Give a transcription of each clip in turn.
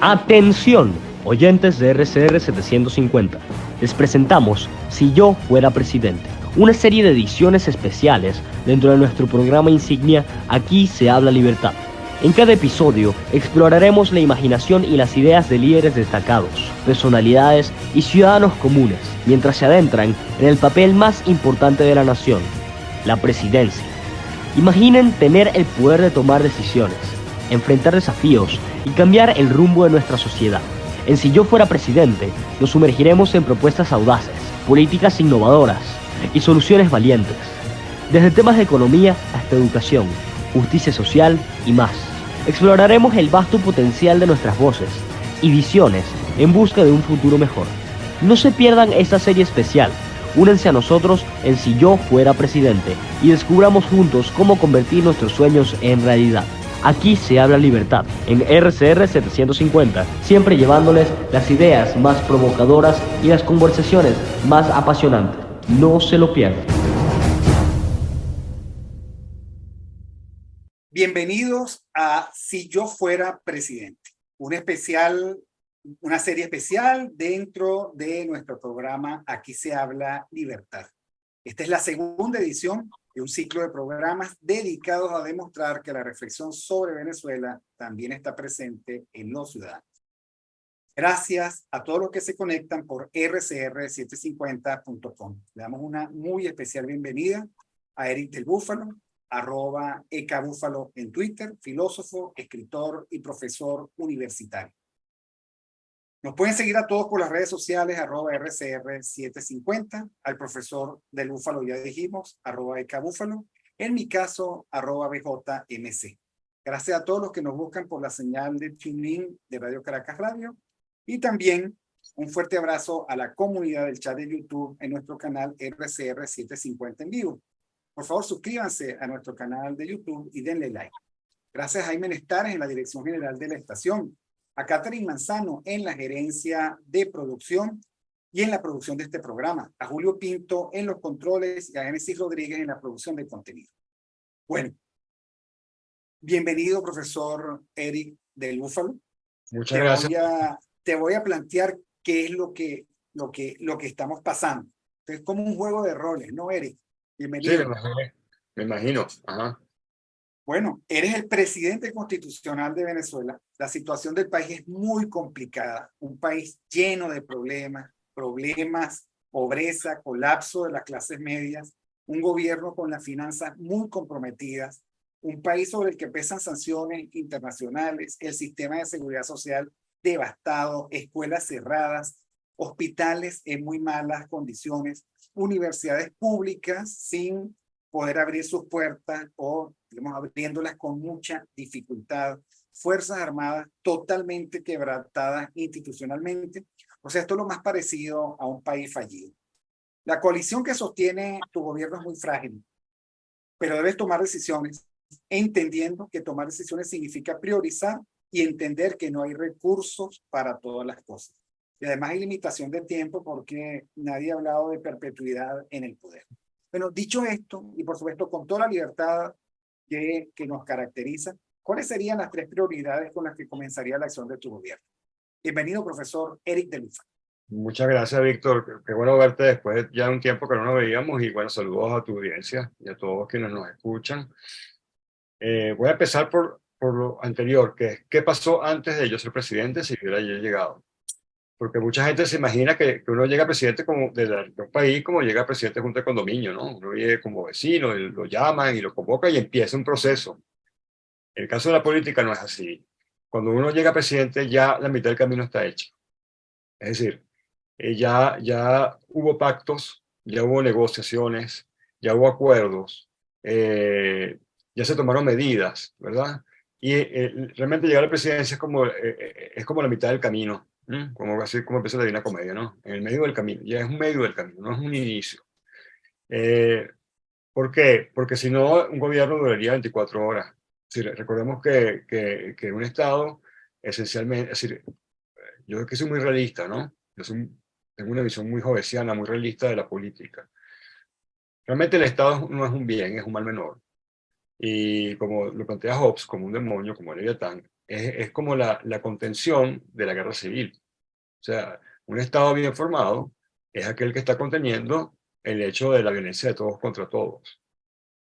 Atención, oyentes de RCR 750. Les presentamos Si yo fuera presidente, una serie de ediciones especiales dentro de nuestro programa insignia Aquí se habla libertad. En cada episodio exploraremos la imaginación y las ideas de líderes destacados, personalidades y ciudadanos comunes, mientras se adentran en el papel más importante de la nación, la presidencia. Imaginen tener el poder de tomar decisiones, enfrentar desafíos y cambiar el rumbo de nuestra sociedad. En Si yo fuera presidente, nos sumergiremos en propuestas audaces, políticas innovadoras y soluciones valientes, desde temas de economía hasta educación, justicia social y más. Exploraremos el vasto potencial de nuestras voces y visiones en busca de un futuro mejor. No se pierdan esta serie especial. Únanse a nosotros en Si yo fuera presidente y descubramos juntos cómo convertir nuestros sueños en realidad. Aquí se habla libertad, en RCR 750, siempre llevándoles las ideas más provocadoras y las conversaciones más apasionantes. No se lo pierdan. Bienvenidos a Si yo fuera presidente, una serie especial dentro de nuestro programa Aquí se habla libertad. Esta es la segunda edición de un ciclo de programas dedicados a demostrar que la reflexión sobre Venezuela también está presente en los ciudadanos. Gracias a todos los que se conectan por rcr750.com. Le damos una muy especial bienvenida a Eric del Búfalo, @ecabúfalo en Twitter, filósofo, escritor y profesor universitario. Nos pueden seguir a todos por las redes sociales, @rcr750, al profesor del Búfalo ya dijimos, @ecabúfalo, en mi caso, @bjmc. Gracias a todos los que nos buscan por la señal de TuneIn de Radio Caracas Radio, y también un fuerte abrazo a la comunidad del chat de YouTube en nuestro canal RCR750 en vivo. Por favor, suscríbanse a nuestro canal de YouTube y denle like. Gracias a Jaime Nestares en la dirección general de la estación, a Catherine Manzano en la gerencia de producción y en la producción de este programa, a Julio Pinto en los controles y a Génesis Rodríguez en la producción de contenido. Bueno, bienvenido, profesor Eric del Búfalo. Muchas gracias. Te voy a plantear qué es lo que estamos pasando. Es como un juego de roles, ¿no, Eric? Bienvenido. Sí, me imagino. Ajá. Bueno, eres el presidente constitucional de Venezuela. La situación del país es muy complicada. Un país lleno de problemas, pobreza, colapso de las clases medias, un gobierno con las finanzas muy comprometidas, un país sobre el que pesan sanciones internacionales, el sistema de seguridad social devastado, escuelas cerradas, hospitales en muy malas condiciones, universidades públicas sin poder abrir sus puertas o, digamos, abriéndolas con mucha dificultad, fuerzas armadas totalmente quebrantadas institucionalmente. O sea, esto es lo más parecido a un país fallido. La coalición que sostiene tu gobierno es muy frágil, pero debes tomar decisiones, entendiendo que tomar decisiones significa priorizar y entender que no hay recursos para todas las cosas. Y además hay limitación de tiempo porque nadie ha hablado de perpetuidad en el poder. Bueno, dicho esto, y por supuesto con toda la libertad que nos caracteriza, ¿cuáles serían las 3 prioridades con las que comenzaría la acción de tu gobierno? Bienvenido, profesor Eric del Búfalo. Muchas gracias, Víctor. Qué bueno verte después ya de un tiempo que no nos veíamos, y bueno, saludos a tu audiencia y a todos quienes nos escuchan. Voy a empezar por lo anterior, que es ¿qué pasó antes de yo ser presidente si hubiera yo llegado? Porque mucha gente se imagina que uno llega presidente como de un país como llega presidente de junta de condominio, ¿no? Uno llega como vecino, y lo llaman y lo convoca y empieza un proceso. En el caso de la política no es así. Cuando uno llega presidente ya la mitad del camino está hecho. Es decir, ya hubo pactos, ya hubo negociaciones, ya hubo acuerdos, ya se tomaron medidas, ¿verdad? Y realmente llegar a la presidencia es como la mitad del camino, ¿no? Así como empieza la Divina Comedia, ¿no? En el medio del camino, ya es un medio del camino, no es un inicio. ¿Por qué? Porque si no, un gobierno duraría 24 horas. Es decir, recordemos que un Estado, esencialmente, es decir, yo que soy muy realista, ¿no? Tengo una visión muy jovenciana, muy realista de la política. Realmente el Estado no es un bien, es un mal menor. Y como lo plantea Hobbes, como un demonio, como Leviatán, es como la contención de la guerra civil. O sea, un Estado bien formado es aquel que está conteniendo el hecho de la violencia de todos contra todos.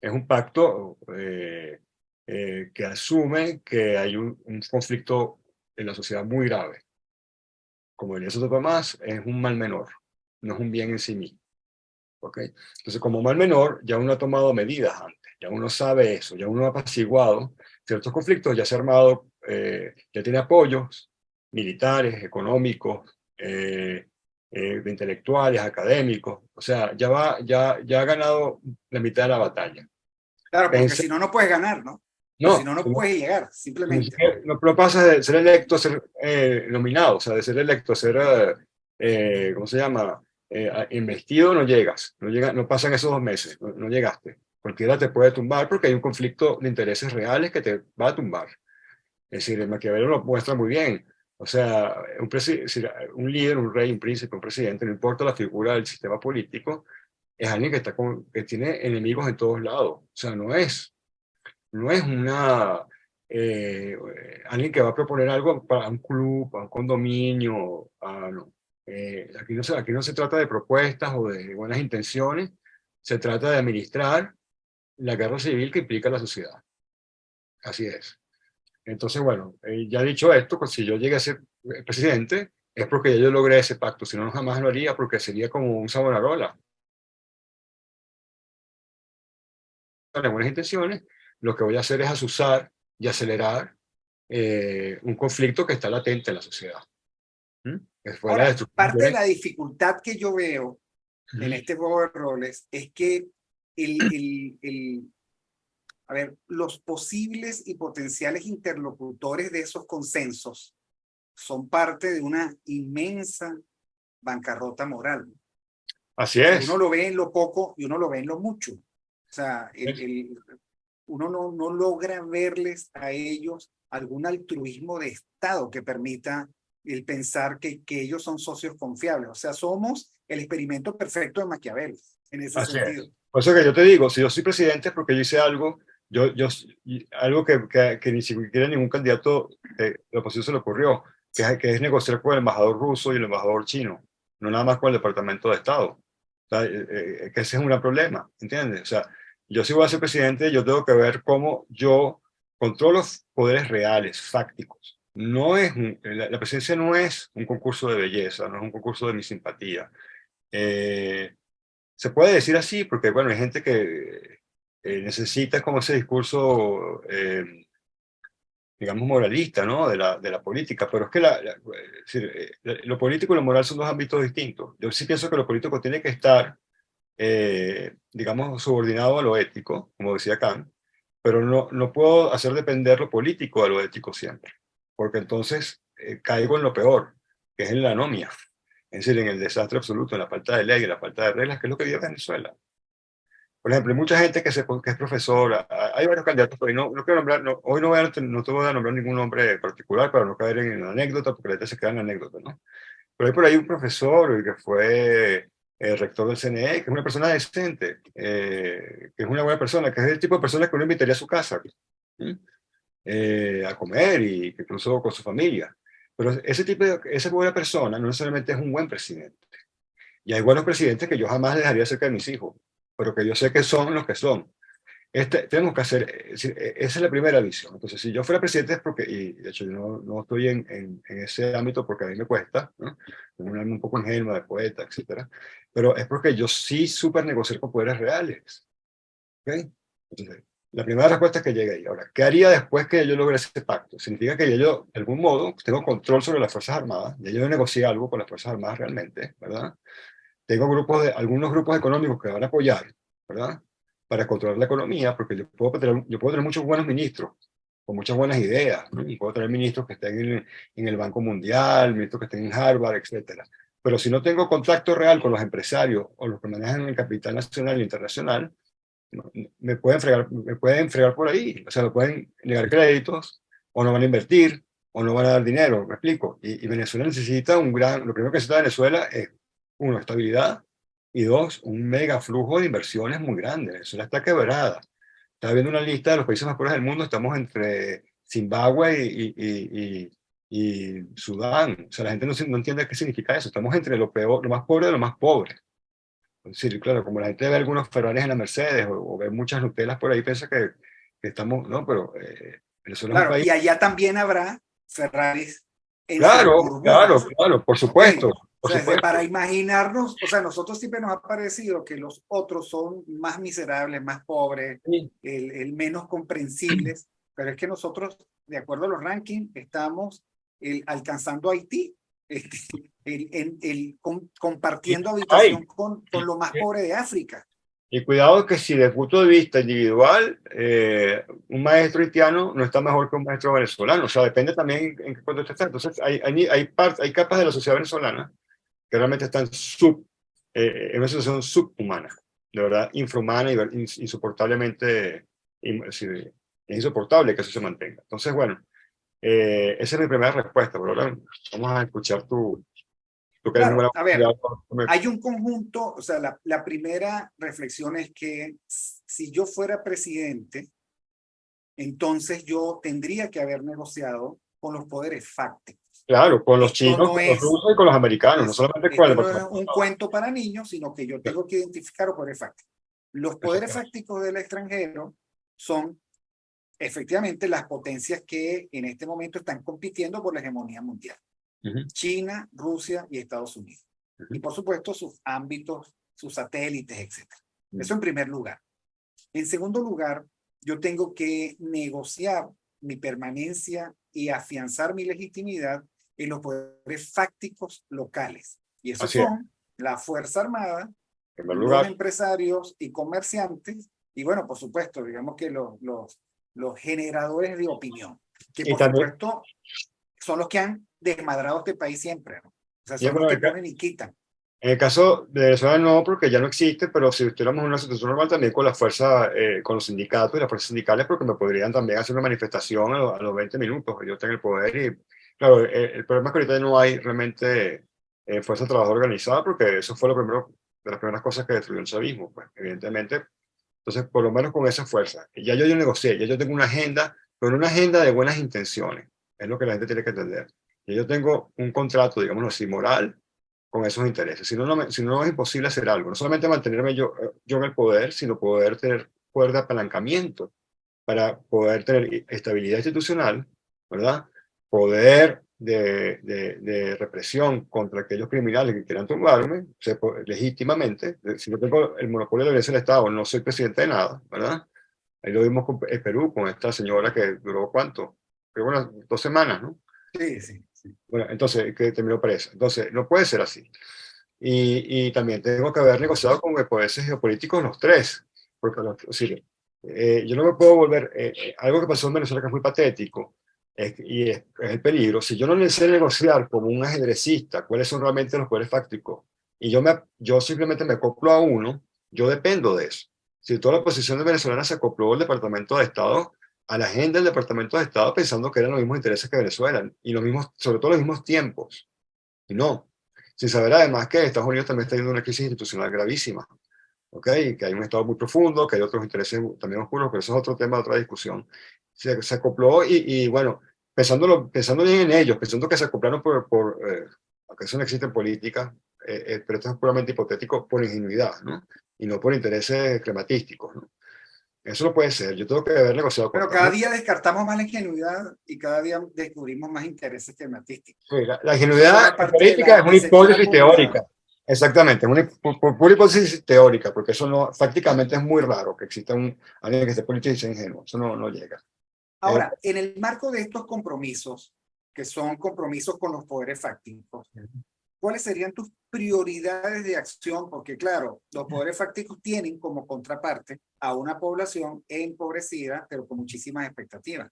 Es un pacto que asume que hay un conflicto en la sociedad muy grave. Como diría Santo Tomás, es un mal menor, no es un bien en sí mismo. ¿Okay? Entonces, como mal menor, ya uno ha tomado medidas antes, ya uno sabe eso, ya uno ha apaciguado ciertos conflictos, ya se ha armado, ya tiene apoyos militares, económicos, de intelectuales, académicos, o sea, ya ha ganado la mitad de la batalla. Claro, porque Pensé, si no, no puedes ganar, ¿no? O si no, no, no puedes llegar, simplemente. no pasa de ser electo a ser nominado, o sea, de ser electo a ser, ¿cómo se llama? Investido, no llegas, no pasan esos 2 meses, no llegaste. Cualquiera te puede tumbar porque hay un conflicto de intereses reales que te va a tumbar. Es decir, el Maquiavelo lo muestra muy bien. O sea, un líder, un rey, un príncipe, un presidente, no importa la figura del sistema político, es alguien que tiene enemigos en todos lados. O sea, no es eh, alguien que va a proponer algo para un club, para un condominio. No. Aquí no se trata de propuestas o de buenas intenciones, se trata de administrar la guerra civil que implica la sociedad. Así es. Entonces, bueno, ya dicho esto, pues si yo llegué a ser presidente, es porque ya yo logré ese pacto, si no, jamás lo haría porque sería como un Savonarola. Con buenas intenciones, lo que voy a hacer es azuzar y acelerar un conflicto que está latente en la sociedad. Que fue la Ahora, destrucción parte de la dificultad que yo veo en Ujú. este juego de roles es que a ver, los posibles y potenciales interlocutores de esos consensos son parte de una inmensa bancarrota moral. Así O sea, uno es. lo ve en lo poco y uno lo ve en lo mucho. O sea, uno no logra verles a ellos algún altruismo de Estado que permita el pensar que ellos son socios confiables. O sea, somos el experimento perfecto de Maquiavelo en ese Así sentido. es. Por eso que yo te digo, si yo soy presidente es porque yo hice algo, algo que ni siquiera ningún candidato de la oposición se le ocurrió, que es negociar con el embajador ruso y el embajador chino, no nada más con el Departamento de Estado. O sea, que ese es un gran problema, ¿entiendes? O sea, yo si voy a ser presidente, yo tengo que ver cómo yo controlo los poderes reales, fácticos. La presidencia no es un concurso de belleza, no es un concurso de mi simpatía. Se puede decir así porque, bueno, hay gente que necesita como ese discurso, digamos, moralista, ¿no? De la política, pero es que es decir, lo político y lo moral son dos ámbitos distintos. Yo sí pienso que lo político tiene que estar, digamos, subordinado a lo ético, como decía Kant, pero no puedo hacer depender lo político de lo ético siempre, porque entonces caigo en lo peor, que es en la anomia, es decir, en el desastre absoluto, en la falta de ley, en la falta de reglas, que es lo que vive Venezuela. Por ejemplo, hay mucha gente que es profesora, hay varios candidatos, pero no quiero nombrar, hoy no te voy a nombrar ningún nombre particular para no caer en la anécdota, porque la gente se queda en la anécdota, ¿no? Pero hay por ahí un profesor que fue rector del CNE, que es una persona decente, que es una buena persona, que es el tipo de persona que uno invitaría a su casa, ¿sí? A comer y que incluso con su familia. Pero esa buena persona no necesariamente es un buen presidente. Y hay buenos presidentes que yo jamás dejaría cerca de mis hijos, pero que yo sé que son los que son. Tenemos que hacer, esa es la primera visión. Entonces, si yo fuera presidente es porque, y de hecho yo no estoy en ese ámbito porque a mí me cuesta, ¿no? Tengo un alma un poco ingenua de poeta, etcétera, pero es porque yo sí súper negociar con poderes reales. ¿Okay? Entonces, la primera respuesta es que llegue ahí. Ahora, ¿qué haría después que yo logre ese pacto? Significa que ya yo, de algún modo, tengo control sobre las Fuerzas Armadas, ya yo negocié algo con las Fuerzas Armadas realmente, ¿verdad? Tengo algunos grupos económicos que van a apoyar, ¿verdad? Para controlar la economía, porque yo puedo tener muchos buenos ministros, con muchas buenas ideas, ¿no? Y puedo tener ministros que estén en el Banco Mundial, ministros que estén en Harvard, etcétera. Pero si no tengo contacto real con los empresarios o los que manejan el capital nacional e internacional, me pueden fregar por ahí. O sea, me pueden negar créditos, o no van a invertir, o no van a dar dinero, me explico. Y Venezuela necesita lo primero que necesita Venezuela es, uno, estabilidad, y dos, un mega flujo de inversiones muy grande. Venezuela está quebrada. estaba viendo una lista de los países más pobres del mundo, estamos entre Zimbabue y Sudán. O sea, la gente no entiende qué significa eso. Estamos entre lo peor, lo más pobre de lo más pobre. Es decir, claro, como la gente ve algunos Ferraris en la Mercedes o ve muchas Nutellas por ahí, piensa que estamos, no, pero Venezuela es un Claro, país. y allá también habrá Ferraris en sus Claro, claro, burbujas. claro, por Ok, supuesto, o por sea, para supuesto. imaginarnos, o sea, nosotros siempre nos ha parecido que los otros son más miserables, más pobres, Sí. el menos comprensibles, pero es que nosotros, de acuerdo a los rankings, estamos alcanzando a Haití, Y, compartiendo ay, habitación con lo más pobre de África. y cuidado que si desde el punto de vista individual, un maestro haitiano no está mejor que un maestro venezolano. O sea, depende también en qué contexto está. Entonces, hay capas de la sociedad venezolana que realmente están en una situación subhumana, de verdad, infrahumana y insoportablemente, sí, es insoportable que eso se mantenga. Entonces, bueno, esa es mi primera respuesta, pero ahora vamos a escuchar tú que eres un Claro, gran a ver, abogado. hay un conjunto, o sea, la primera reflexión es que si yo fuera presidente, entonces yo tendría que haber negociado con los poderes fácticos. Claro, con los Esto chinos, no con los es, rusos y con los americanos, no solamente con el esto no es Departamento de un Estado. cuento para niños, sino que yo tengo que identificar los poderes fácticos. Los poderes Exactamente. fácticos del extranjero son efectivamente las potencias que en este momento están compitiendo por la hegemonía mundial. Ujú, China, Rusia y Estados Unidos. Y ujú, por supuesto sus ámbitos, sus satélites, etc. ujú. Eso en primer lugar. En segundo lugar, yo tengo que negociar mi permanencia y afianzar mi legitimidad en los poderes fácticos locales. Y esos Así es. son la Fuerza Armada, En primer los lugar, empresarios y comerciantes, y bueno, por supuesto, digamos que los generadores de opinión, que y por también, supuesto son los que han desmadrado este país siempre, ¿no? O sea, y son los bueno, que ponen y quitan. en el caso de Venezuela no, porque ya no existe, pero si estuviéramos en una situación normal también con la fuerza, con los sindicatos y las fuerzas sindicales, porque me podrían también hacer una manifestación a los 20 minutos, yo estoy en el poder y, claro, el problema es que ahorita no hay realmente fuerza trabajadora organizada, porque eso fue lo primero, de las primeras cosas que destruyó el chavismo, pues, evidentemente. Entonces, por lo menos con esa fuerza, ya yo negocié, ya yo tengo una agenda, pero una agenda de buenas intenciones, es lo que la gente tiene que entender. Ya yo tengo un contrato, digámoslo así, moral, con esos intereses. Si no es imposible hacer algo. No solamente mantenerme yo en el poder, sino poder tener poder de apalancamiento para poder tener estabilidad institucional, ¿verdad? Poder de represión contra aquellos criminales que quieran tumbarme, legítimamente. Si no tengo el monopolio de la violencia del Estado, no soy presidente de nada, ¿verdad? Ahí lo vimos con Perú, con esta señora que duró ¿cuánto? Creo unas 2 semanas, ¿no? Sí, sí, sí. Bueno, entonces, que terminó presa. Entonces, no puede ser así. Y también tengo que haber negociado con poderes geopolíticos los tres, porque sí, yo no me puedo volver, algo que pasó en Venezuela que es muy patético, es el peligro, si yo no sé negociar como un ajedrecista cuáles son realmente los poderes fácticos, y yo simplemente me acoplo a uno, yo dependo de eso. Si toda la oposición venezolana se acopló al Departamento de Estado, a la agenda del Departamento de Estado pensando que eran los mismos intereses que Venezuela, y los mismos, sobre todo los mismos tiempos, y no, sin saber además que Estados Unidos también está teniendo una crisis institucional gravísima, ¿ok? Que hay un Estado muy profundo, que hay otros intereses también oscuros, pero eso es otro tema, otra discusión. Se acopló bueno, pensando bien en ellos, pensando que se acoplaron aunque eso no existe en política, pero esto es puramente hipotético, por ingenuidad, ¿no? Y no por intereses crematísticos, ¿no? Eso no puede ser, yo tengo que haber negociado con Pero Estados cada Unidos. día descartamos más la ingenuidad y cada día descubrimos más intereses tematísticos. Sí, la Eso ingenuidad forma en parte de política la es una decepción hipótesis acumulada. teórica. Exactamente, es una pura hipótesis teórica, porque eso no, prácticamente es muy raro que exista alguien que esté político y sea ingenuo. Eso no llega. Eh, Ahora, en el marco de estos compromisos, que son compromisos con los poderes fácticos, ¿cuáles serían tus prioridades de acción? Porque claro, los poderes fácticos tienen como contraparte a una población empobrecida, pero con muchísimas expectativas.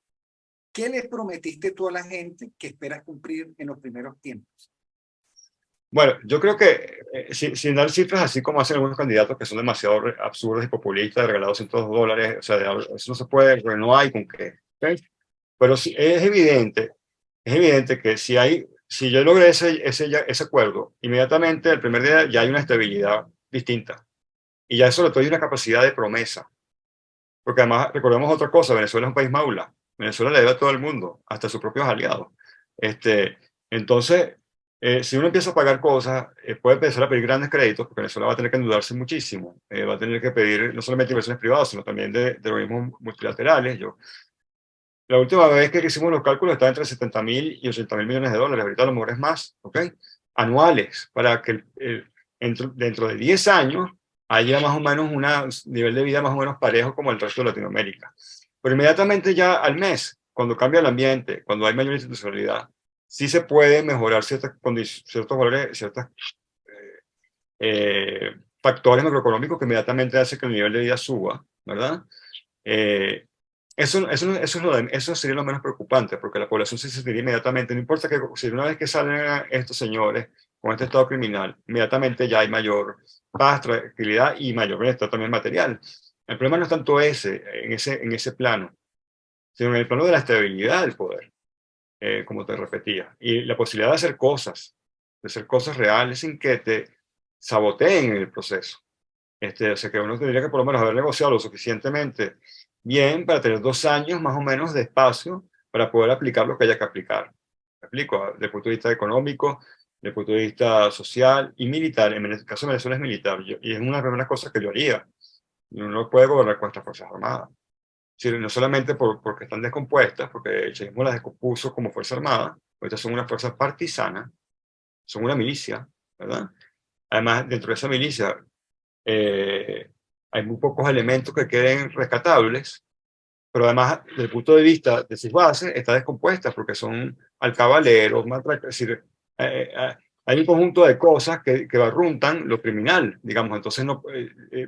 ¿Qué les prometiste tú a la gente que esperas cumplir en los primeros tiempos? bueno, yo creo que sin dar cifras así como hacen algunos candidatos que son demasiado absurdos y populistas, de regalar $200, o sea, eso no se puede, porque no hay con qué. ¿Ok? Pero sí, es evidente que si yo logré ese acuerdo, inmediatamente el primer día ya hay una estabilidad distinta. Y ya sobre todo hay una capacidad de promesa. porque además recordemos otra cosa, Venezuela es un país maula, Venezuela le debe a todo el mundo, hasta a sus propios aliados. Entonces, si uno empieza a pagar cosas, puede empezar a pedir grandes créditos, porque Venezuela va a tener que endeudarse muchísimo, va a tener que pedir no solamente inversiones privadas, sino también de organismos multilaterales. La última vez que hicimos los cálculos estaba entre 70.000 y 80.000 millones de dólares, ahorita a lo mejor es más, ¿ok? Anuales, para que dentro de 10 años haya más o menos un nivel de vida más o menos parejo como el resto de Latinoamérica. Pero inmediatamente ya al mes, cuando cambia el ambiente, cuando hay mayor institucionalidad, sí se puede mejorar ciertos valores, ciertos factores macroeconómicos que inmediatamente hacen que el nivel de vida suba, ¿verdad? Eso sería lo menos preocupante, porque la población se sentiría inmediatamente, no importa que si una vez que salen estos señores con este estado criminal, inmediatamente ya hay mayor paz, tranquilidad y mayor bienestar también material. El problema no es tanto en ese plano, sino en el plano de la estabilidad del poder, como te repetía, y la posibilidad de hacer cosas reales sin que te saboteen en el proceso. O sea que uno tendría que por lo menos haber negociado lo suficientemente bien para tener 2 años más o menos de espacio para poder aplicar lo que haya que aplicar. ¿Me explico? Desde el punto de vista económico, desde el punto de vista social y militar. En el caso de Venezuela es militar, y es una de las primeras cosas que yo haría. Uno no puede gobernar con nuestras Fuerzas Armadas. No solamente porque están descompuestas, porque el chavismo las descompuso como Fuerza Armada, ahorita son una fuerza partisana, son una milicia, ¿verdad? Además, dentro de esa milicia hay muy pocos elementos que queden rescatables, pero además, desde el punto de vista de sus bases, está descompuesta porque son alcabaleros, es decir, hay un conjunto de cosas que barruntan lo criminal, digamos. Entonces,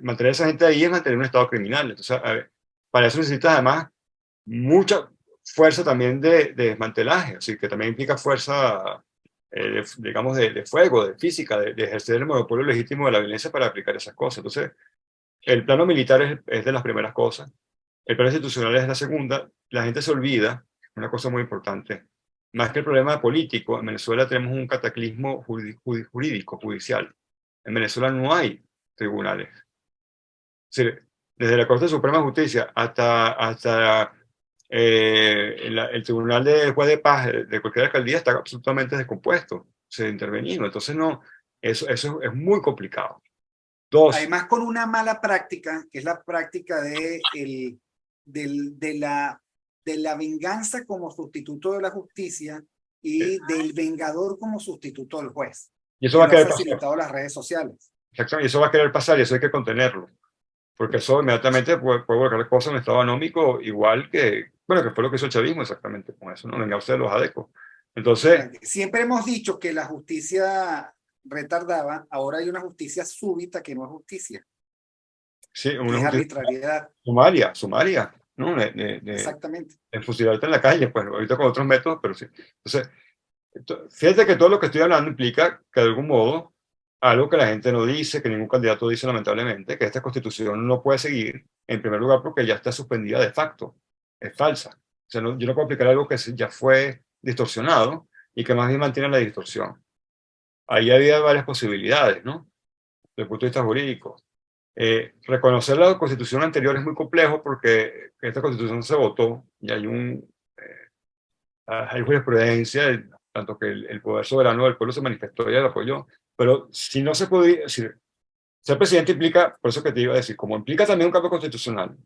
mantener a esa gente ahí es mantener un estado criminal. Entonces, para eso necesitas además mucha fuerza también de desmantelaje, así que también implica fuerza, digamos, de fuego, de física, de ejercer el monopolio legítimo de la violencia para aplicar esas cosas. Entonces, el plano militar es de las primeras cosas, el plano institucional es la segunda. La gente se olvida, una cosa muy importante, más que el problema político, en Venezuela tenemos un cataclismo jurídico, judicial. En Venezuela no hay tribunales. Es decir, desde la Corte Suprema de Justicia hasta el Tribunal de Juez de Paz de cualquier alcaldía está absolutamente descompuesto, se intervenido. Entonces, no, eso es muy complicado. Dos. Además, con una mala práctica, que es la práctica de la venganza como sustituto de la justicia y del vengador como sustituto del juez. Y eso va a querer facilitado las redes sociales. Exactamente, y eso va a querer pasar y eso hay que contenerlo. Porque eso inmediatamente puede volcar cosas en un estado anómico igual que fue lo que hizo el chavismo exactamente con eso, ¿no? Venga usted de los adecos. Entonces, siempre hemos dicho que la justicia retardaba, ahora hay una justicia súbita que no es justicia. Sí, es arbitrariedad. Sumaria, ¿no? Exactamente. De fusilarte en la calle, pues ahorita con otros métodos, pero sí. Entonces, fíjate que todo lo que estoy hablando implica que de algún modo, algo que la gente no dice, que ningún candidato dice lamentablemente, que esta constitución no puede seguir, en primer lugar porque ya está suspendida de facto, es falsa. O sea, yo no puedo aplicar algo que ya fue distorsionado y que más bien mantiene la distorsión. Ahí había varias posibilidades, ¿no? Desde el punto de vista jurídico. Reconocer la constitución anterior es muy complejo porque esta constitución se votó y hay jurisprudencia, tanto que el poder soberano del pueblo se manifestó y la apoyó, pero si no se podía decir, ser presidente implica, por eso que te iba a decir, como implica también un cambio constitucional,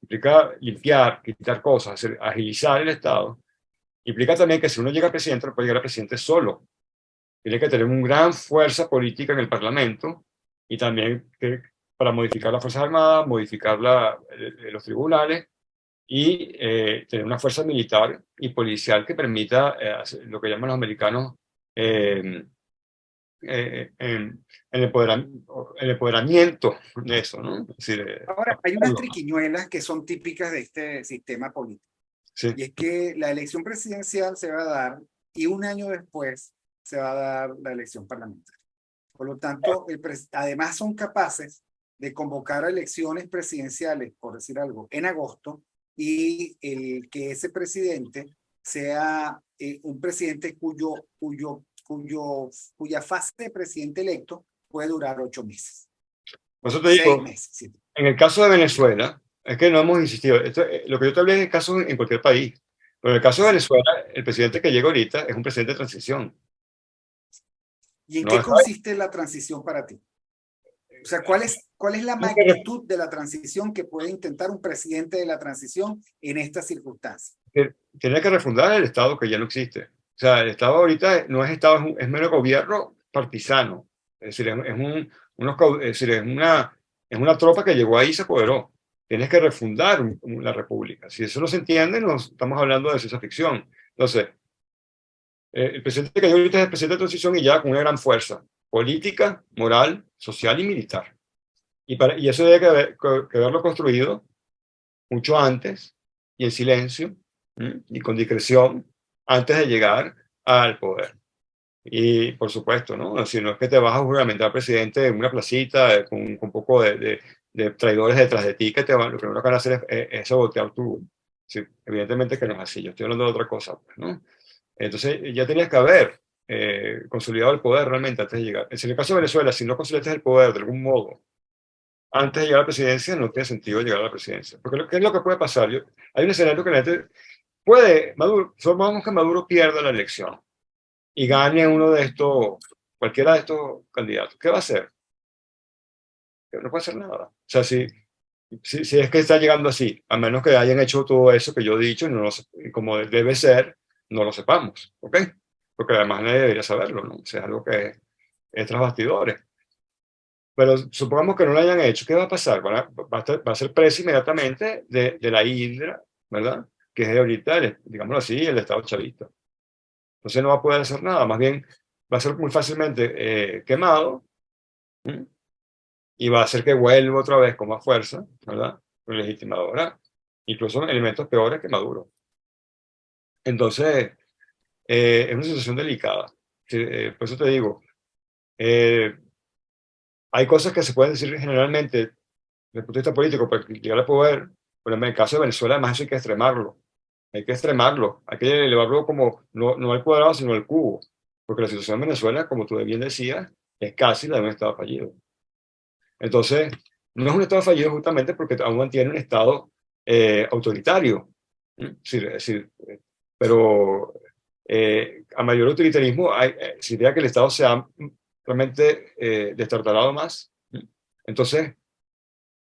implica limpiar, quitar cosas, agilizar el Estado, implica también que si uno llega a presidente, no puede llegar a presidente solo, tiene que tener una gran fuerza política en el Parlamento y también para modificar las Fuerzas Armadas, modificar los tribunales y tener una fuerza militar y policial que permita lo que llaman los americanos el empoderamiento de eso, ¿no? Es decir, ahora, hay unas triquiñuelas que son típicas de este sistema político. Sí. Y es que la elección presidencial se va a dar y un año después se va a dar la elección parlamentaria. Por lo tanto, además son capaces de convocar a elecciones presidenciales, por decir algo, en agosto, y que ese presidente sea un presidente cuya fase de presidente electo puede durar 8 meses. Por eso te digo, 6 meses. Sí. en el caso de Venezuela, es que no hemos insistido. Lo que yo te hablé es de casos en cualquier país. Pero en el caso de Venezuela, el presidente que llega ahorita es un presidente de transición. ¿Y en No qué es, consiste la transición para ti? O sea, cuál es la magnitud de la transición que puede intentar un presidente de la transición en estas circunstancias? tiene que refundar el Estado que ya no existe. O sea, el Estado ahorita no es Estado, es mero gobierno partisano. Es decir, es una tropa que llegó ahí y se apoderó. Tienes que refundar la república. Si eso no se entiende, no estamos hablando de ciencia ficción. Entonces, el presidente que hay ahorita es el presidente de transición y ya con una gran fuerza política, moral, social y militar. Y eso debe que haberlo construido mucho antes y en silencio y con discreción antes de llegar al poder. Y por supuesto, ¿no? Si no es que te vas a juramentar presidente en una placita con un poco de traidores detrás de ti que lo primero que van a hacer es sabotear tu... Sí, evidentemente que no es así, yo estoy hablando de otra cosa, pues, ¿no? Entonces ya tenías que haber consolidado el poder realmente antes de llegar. En el caso de Venezuela, si no consolidaste el poder de algún modo antes de llegar a la presidencia, no tiene sentido llegar a la presidencia. Porque ¿qué es lo que puede pasar? Hay un escenario que la gente puede, supongamos que Maduro pierda la elección y gane uno de estos, cualquiera de estos candidatos. ¿Qué va a hacer? No puede hacer nada. O sea, si es que está llegando así, a menos que hayan hecho todo eso que yo he dicho, como debe ser, no lo sepamos, ¿ok? Porque además nadie debería saberlo, ¿no? O sea, es algo que es tras bastidores. Pero supongamos que no lo hayan hecho, ¿qué va a pasar? Va a ser preso inmediatamente de la hidra, ¿verdad? Que es ahorita, digámoslo así, el Estado chavista. Entonces no va a poder hacer nada, más bien va a ser muy fácilmente quemado. ¿Mm? Y va a hacer que vuelva otra vez con más fuerza, ¿verdad? Legitimadora, incluso elementos peores que Maduro. Entonces, es una situación delicada. Por eso te digo, hay cosas que se pueden decir generalmente desde el punto de vista político para llegar al poder, pero en el caso de Venezuela, además eso hay que extremarlo. Hay que extremarlo, hay que elevarlo como, no al cuadrado, sino al cubo. Porque la situación en Venezuela, como tú bien decías, es casi la de un Estado fallido. Entonces, no es un Estado fallido justamente porque aún mantiene un Estado autoritario. Es decir, pero a mayor autoritarismo, se idea que el Estado sea realmente destartalado más. Entonces,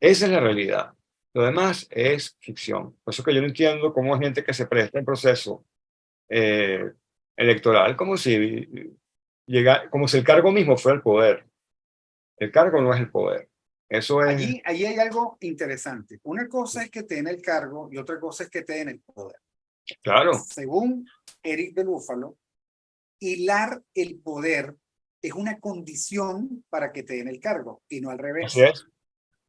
esa es la realidad. Lo demás es ficción. Por eso que yo no entiendo cómo hay gente que se presta al proceso eh, electoral como si el cargo mismo fuera el poder. El cargo no es el poder. Eso es, Allí hay algo interesante. Una cosa es que te den el cargo y otra cosa es que te den el poder. claro, Según Eric del Búfalo, hilar el poder es una condición para que te den el cargo y no al revés. así es,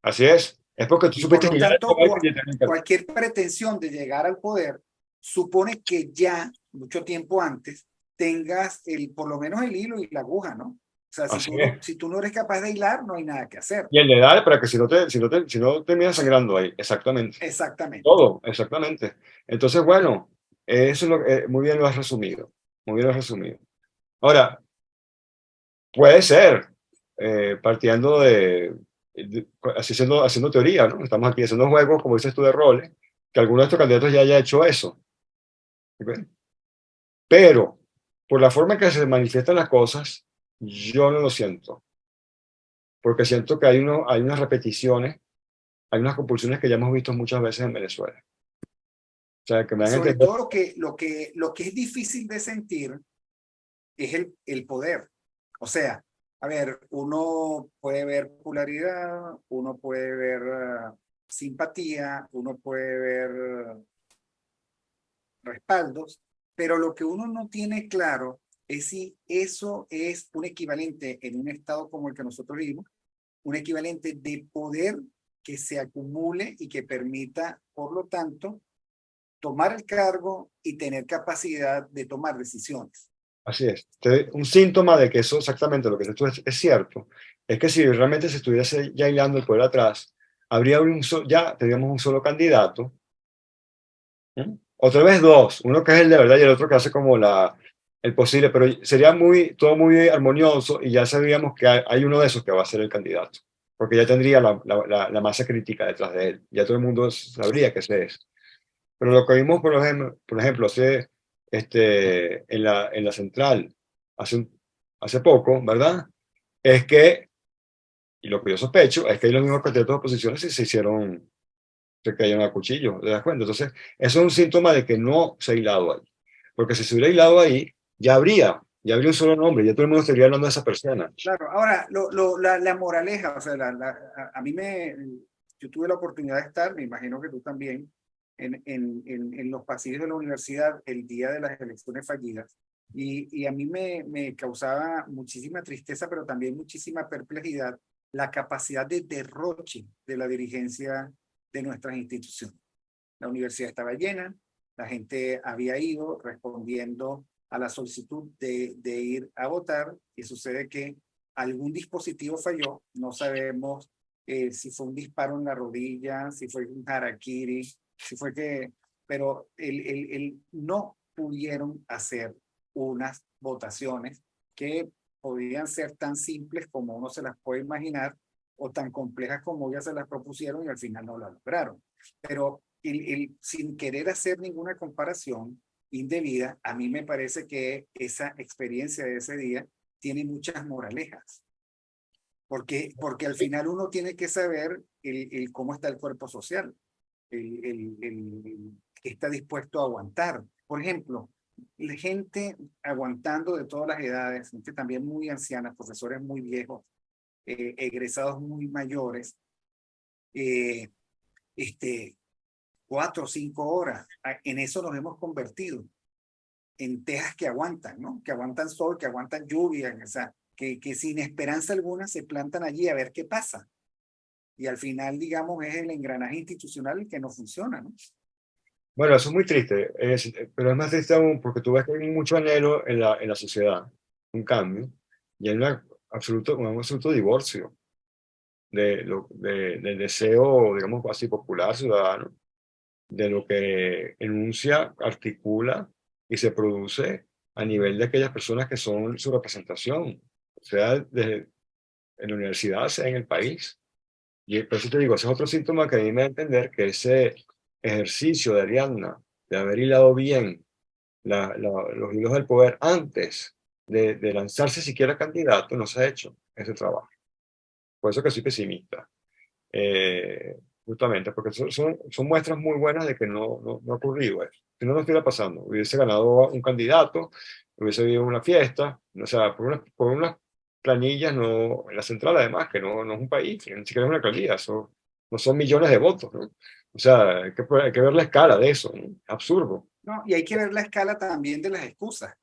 así es. Es porque tú Y por supiste lo llegar al tanto, poder que ya tenías el cargo. cualquier pretensión de llegar al poder supone que ya, mucho tiempo antes, tengas por lo menos el hilo y la aguja, ¿no? O sea, Así es. si tú no eres capaz de hilar, no hay nada que hacer. Y el de edad para que si no terminas sangrando ahí, exactamente. Exactamente. Todo, exactamente. Entonces, bueno, eso es muy bien lo has resumido. Muy bien lo has resumido. Ahora, puede ser, partiendo haciendo teoría, ¿no? Estamos aquí haciendo juegos, como dices tú, de roles, que alguno de estos candidatos ya haya hecho eso. ¿Ok? Pero, por la forma en que se manifiestan las cosas, yo no lo siento. Porque siento que hay unas repeticiones, hay unas compulsiones que ya hemos visto muchas veces en Venezuela. O sea, que me Y dan a sobre entender. todo lo que es difícil de sentir es el poder. O sea, a ver, uno puede ver popularidad, uno puede ver simpatía, uno puede ver respaldos, pero lo que uno no tiene claro es si eso es un equivalente en un estado como el que nosotros vivimos, un equivalente de poder que se acumule y que permita, por lo tanto, tomar el cargo y tener capacidad de tomar decisiones. Así es. Un síntoma de que eso exactamente lo que tú es cierto, es que si realmente se estuviese ya hilando el poder atrás, ya tendríamos un solo candidato. Otra vez dos, uno que es el de verdad y el otro que hace como el posible, pero sería todo muy armonioso y ya sabíamos que hay uno de esos que va a ser el candidato. porque ya tendría la masa crítica detrás de él, ya todo el mundo sabría que ese es. Pero lo que vimos, por ejemplo en la central hace poco, ¿verdad? Es que, y lo que yo sospecho, es que los mismos candidatos de oposiciones se cayeron a cuchillo, ¿te das cuenta? Entonces, eso es un síntoma de que no se ha hilado ahí. Porque si se hubiera hilado ahí, ya habría un solo nombre, ya todo el mundo estaría hablando de esa persona. Claro, ahora, la moraleja, o sea, a mí yo tuve la oportunidad de estar, me imagino que tú también, en los pasillos de la universidad el día de las elecciones fallidas, y a mí me causaba muchísima tristeza, pero también muchísima perplejidad la capacidad de derroche de la dirigencia de nuestras instituciones. La universidad estaba llena, la gente había ido respondiendo a la solicitud de ir a votar, y sucede que algún dispositivo falló, no sabemos si fue un disparo en la rodilla, si fue un harakiri, si fue que, pero no pudieron hacer unas votaciones que podían ser tan simples como uno se las puede imaginar, o tan complejas como ya se las propusieron y al final no las lograron. Pero sin querer hacer ninguna comparación indebida, a mí me parece que esa experiencia de ese día tiene muchas moralejas. Porque al final uno tiene que saber cómo está el cuerpo social, que está dispuesto a aguantar. Por ejemplo, la gente aguantando de todas las edades, gente también muy anciana, profesores muy viejos, egresados muy mayores, 4 o 5 horas. En eso nos hemos convertido, en tejas que aguantan, ¿no? Que aguantan sol, que aguantan lluvia, o sea, que sin esperanza alguna se plantan allí a ver qué pasa. Y al final, digamos, es el engranaje institucional el que no funciona, ¿no? Bueno, eso es muy triste, pero es más triste aún porque tú ves que hay mucho anhelo en la sociedad, un cambio, y hay un absoluto divorcio del deseo, digamos así, popular, ciudadano, de lo que enuncia, articula y se produce a nivel de aquellas personas que son su representación, sea en la universidad, sea en el país. Y por eso te digo, ese es otro síntoma que a mí me da a entender que ese ejercicio de Ariadna, de haber hilado bien los hilos del poder antes de lanzarse siquiera candidato, no se ha hecho ese trabajo. Por eso que soy pesimista. Justamente, porque son muestras muy buenas de que no ha ocurrido eso. Si no, no estuviera pasando. Hubiese ganado un candidato, hubiese habido una fiesta, o sea, por unas planillas, no, en la central además, que no es un país, ni siquiera es una alcaldía, no son millones de votos, ¿no? O sea, hay que ver la escala de eso, ¿no? Absurdo. No, y hay que ver la escala también de las excusas.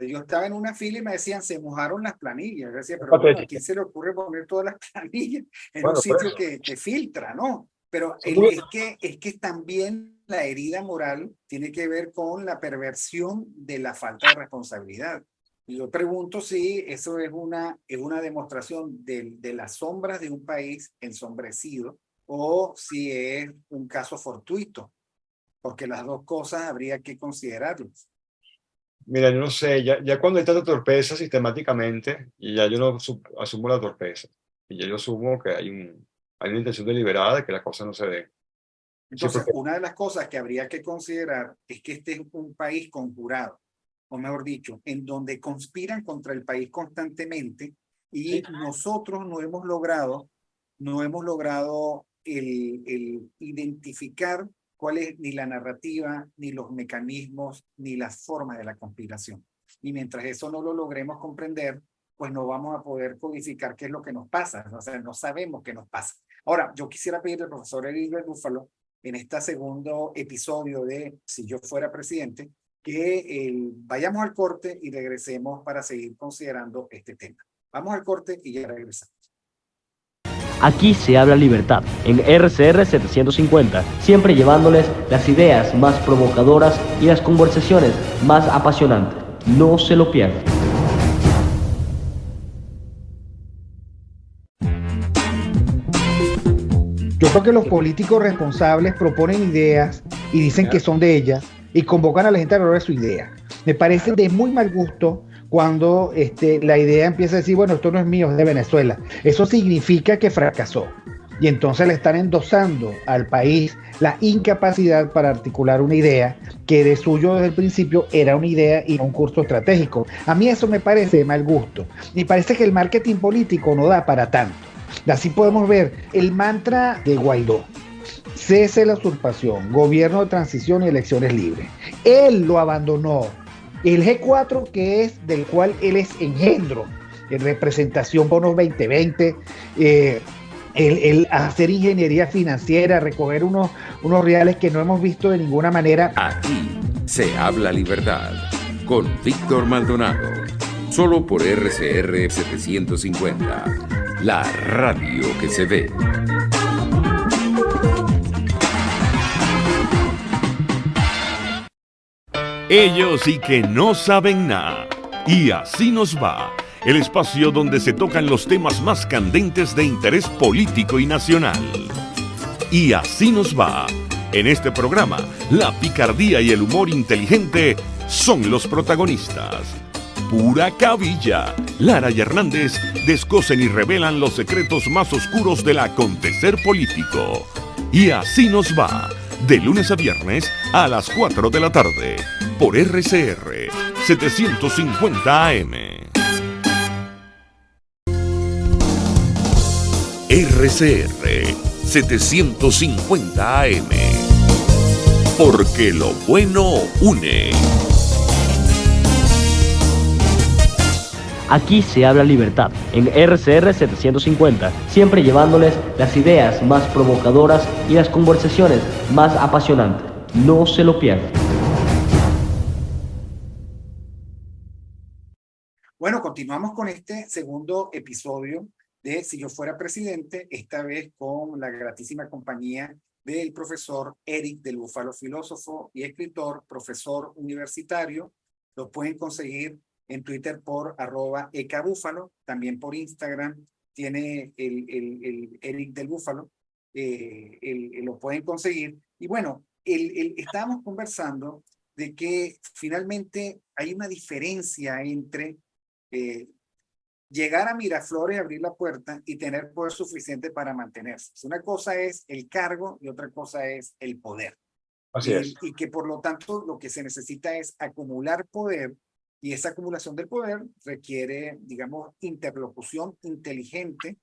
Yo estaba en una fila y me decían, se mojaron las planillas. Yo decía, pero bueno, ¿a quién se le ocurre poner todas las planillas en un sitio que filtra, no? Pero es que también la herida moral tiene que ver con la perversión de la falta de responsabilidad. Y yo pregunto si eso es una demostración de las sombras de un país ensombrecido o si es un caso fortuito, porque las dos cosas habría que considerarlas. Mira, yo no sé, ya cuando hay tanta torpeza sistemáticamente, y ya yo no asumo la torpeza, y ya yo asumo que hay una intención deliberada de que las cosas no se den. Entonces, Sí, una de las cosas que habría que considerar es que este es un país conjurado, o mejor dicho, en donde conspiran contra el país constantemente y nosotros no hemos logrado el identificar cuál es ni la narrativa, ni los mecanismos, ni las formas de la conspiración. Y mientras eso no lo logremos comprender, pues no vamos a poder codificar qué es lo que nos pasa. O sea, no sabemos qué nos pasa. Ahora, yo quisiera pedirle al profesor Heriberto Búfalo, en este segundo episodio de Si yo fuera presidente, que vayamos al corte y regresemos para seguir considerando este tema. Vamos al corte y ya regresamos. Aquí se habla libertad, en RCR 750, siempre llevándoles las ideas más provocadoras y las conversaciones más apasionantes. No se lo pierdan. Yo creo que los políticos responsables proponen ideas y dicen que son de ellas y convocan a la gente a hablar de su idea. Me parece de muy mal gusto cuando la idea empieza a decir, bueno, esto no es mío, es de Venezuela. Eso significa que fracasó. Y entonces le están endosando al país la incapacidad para articular una idea que de suyo desde el principio era una idea y no un curso estratégico. A mí eso me parece de mal gusto. Me parece que el marketing político no da para tanto. Así podemos ver el mantra de Guaidó: cese la usurpación, gobierno de transición y elecciones libres. Él lo abandonó. El G4, que es del cual él es engendro, en representación bonos 2020, el hacer ingeniería financiera, recoger unos reales que no hemos visto de ninguna manera. Aquí se habla libertad con Víctor Maldonado, solo por RCR 750, la radio que se ve. Ellos sí que no saben nada. Y así nos va. El espacio donde se tocan los temas más candentes de interés político y nacional. Y así nos va. En este programa, la picardía y el humor inteligente son los protagonistas. Pura cabilla. Lara y Hernández descosen y revelan los secretos más oscuros del acontecer político. Y así nos va. De lunes a viernes a las 4 de la tarde. Por RCR 750 AM. RCR 750 AM. Porque lo bueno une. Aquí se habla libertad, en RCR 750, siempre llevándoles las ideas más provocadoras y las conversaciones más apasionantes. No se lo pierdan. Bueno, continuamos con este segundo episodio de Si yo fuera presidente, esta vez con la gratísima compañía del profesor Eric del Búfalo, filósofo y escritor, profesor universitario. Lo pueden conseguir en Twitter por @ecabúfalo, también por Instagram tiene el Eric del Búfalo, lo pueden conseguir. Y bueno, estábamos conversando de que finalmente hay una diferencia entre llegar a Miraflores, abrir la puerta y tener poder suficiente para mantenerse. Una cosa es el cargo y otra cosa es el poder. Así es. Y que por lo tanto lo que se necesita es acumular poder, y esa acumulación del poder requiere, digamos, interlocución inteligente.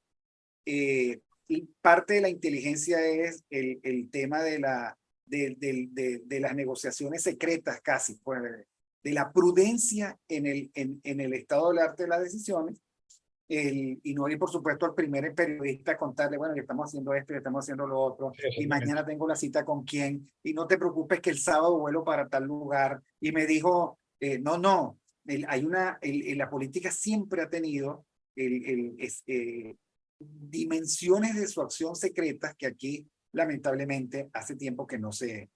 Y parte de la inteligencia es el tema de las negociaciones secretas casi, pues, de la prudencia en el estado del arte de las decisiones, y no ir, por supuesto, al primer periodista a contarle, bueno, ya estamos haciendo esto, ya estamos haciendo lo otro, y mañana tengo la cita con quién, y no te preocupes que el sábado vuelo para tal lugar, y me dijo, no, la política siempre ha tenido dimensiones de su acción secretas que aquí, lamentablemente, hace tiempo que no se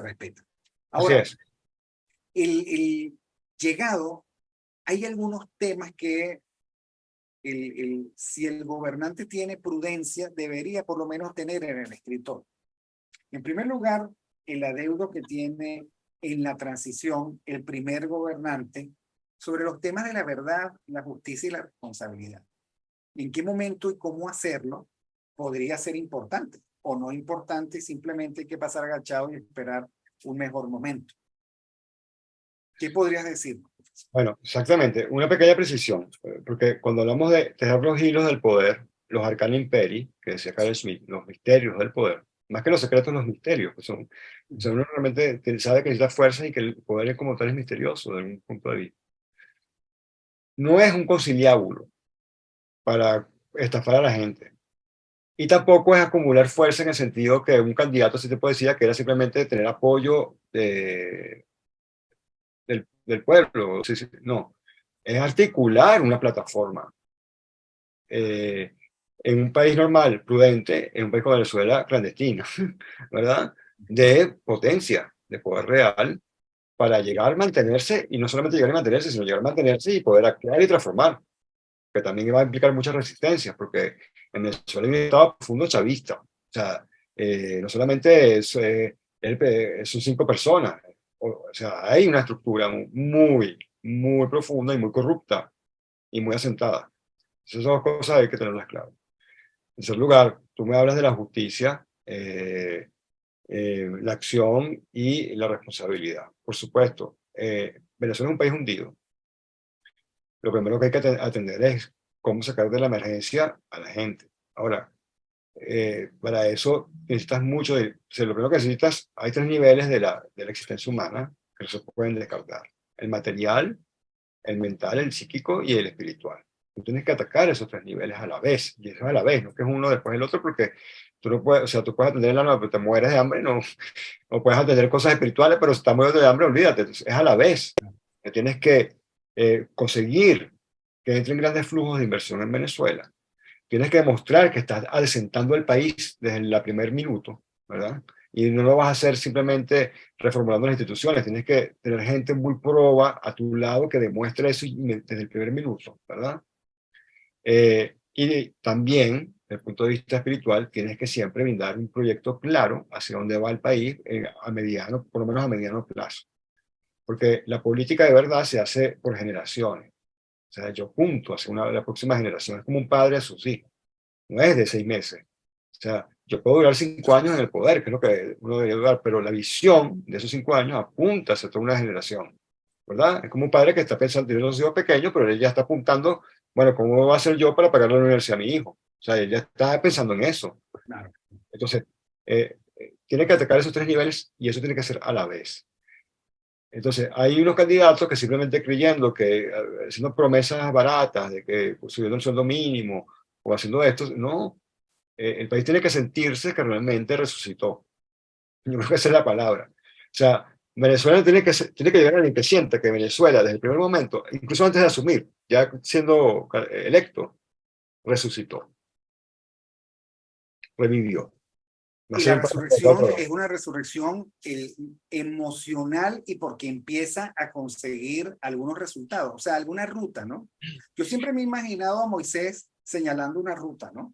respetan. Ahora, Así es. el llegado, hay algunos temas que si el gobernante tiene prudencia, debería por lo menos tener en el escritorio. En primer lugar, el adeudo que tiene en la transición el primer gobernante sobre los temas de la verdad, la justicia y la responsabilidad. ¿En qué momento y cómo hacerlo podría ser importante o no importante? Simplemente hay que pasar agachado y esperar un mejor momento. ¿Qué podrías decir? Bueno, exactamente. Una pequeña precisión, porque cuando hablamos de tejer los hilos del poder, los arcana imperi, que decía Carl Schmitt, los misterios del poder, más que los secretos, los misterios, que son, o sea, uno realmente sabe que necesita fuerza y que el poder como tal es misterioso desde un punto de vista. No es un conciliábulo para estafar a la gente. Y tampoco es acumular fuerza en el sentido que un candidato sí te puede decir que era simplemente tener apoyo del pueblo. No, es articular una plataforma. En un país normal, prudente, en un país como Venezuela, clandestino, ¿verdad? De potencia, de poder real, para llegar a mantenerse, y no solamente llegar a mantenerse, sino llegar a mantenerse y poder actuar y transformar, que también va a implicar muchas resistencias, porque en Venezuela hay un estado profundo chavista. O sea, no solamente son 5 personas, o sea, hay una estructura muy muy profunda y muy corrupta y muy asentada. Esas son cosas hay que tenerlas claras. En tercer lugar, tú me hablas de la justicia, la acción y la responsabilidad. Por supuesto, Venezuela es un país hundido. Lo primero que hay que atender es cómo sacar de la emergencia a la gente. Ahora, para eso necesitas mucho de, o sea, lo primero que necesitas, hay tres niveles de la existencia humana que no se pueden descartar: el material, el mental, el psíquico y el espiritual. Tú tienes que atacar esos tres niveles a la vez, y eso es a la vez, no que es uno después del otro, porque tú no puedes, o sea, tú puedes atender el alma, pero te mueres de hambre, no, o puedes atender cosas espirituales, pero si estás muriendo de hambre, olvídate. Entonces, es a la vez. Que tienes que conseguir que entren grandes flujos de inversión en Venezuela. Tienes que demostrar que estás asentando el país desde el primer minuto, ¿verdad? Y no lo vas a hacer simplemente reformulando las instituciones, tienes que tener gente muy proba a tu lado que demuestre eso desde el primer minuto, ¿verdad? Y también, desde el punto de vista espiritual, tienes que siempre brindar un proyecto claro hacia dónde va el país a mediano, por lo menos a mediano plazo. Porque la política de verdad se hace por generaciones. O sea, yo junto hacia la próxima generación, es como un padre a sus hijos, no es de 6 meses. O sea, yo puedo durar 5 años en el poder, que es lo que uno debería durar, pero la visión de esos 5 años apunta hacia toda una generación, ¿verdad? Es como un padre que está pensando, tiene unos hijos pequeños, pero él ya está apuntando, bueno, ¿cómo va a ser yo para pagar la universidad a mi hijo? O sea, él ya está pensando en eso. Claro. Entonces, tiene que atacar esos tres niveles y eso tiene que ser a la vez. Entonces, hay unos candidatos que simplemente creyendo que haciendo promesas baratas de que subiendo el sueldo mínimo o haciendo esto, no, el país tiene que sentirse que realmente resucitó. Yo creo que esa es la palabra. O sea, Venezuela tiene que llegar a alguien que sienta que Venezuela, desde el primer momento, incluso antes de asumir, ya siendo electo, resucitó, revivió. Va a Y ser la un país resurrección otro. es una resurrección emocional y porque empieza a conseguir algunos resultados, o sea, alguna ruta, ¿no? Yo siempre me he imaginado a Moisés señalando una ruta, ¿no?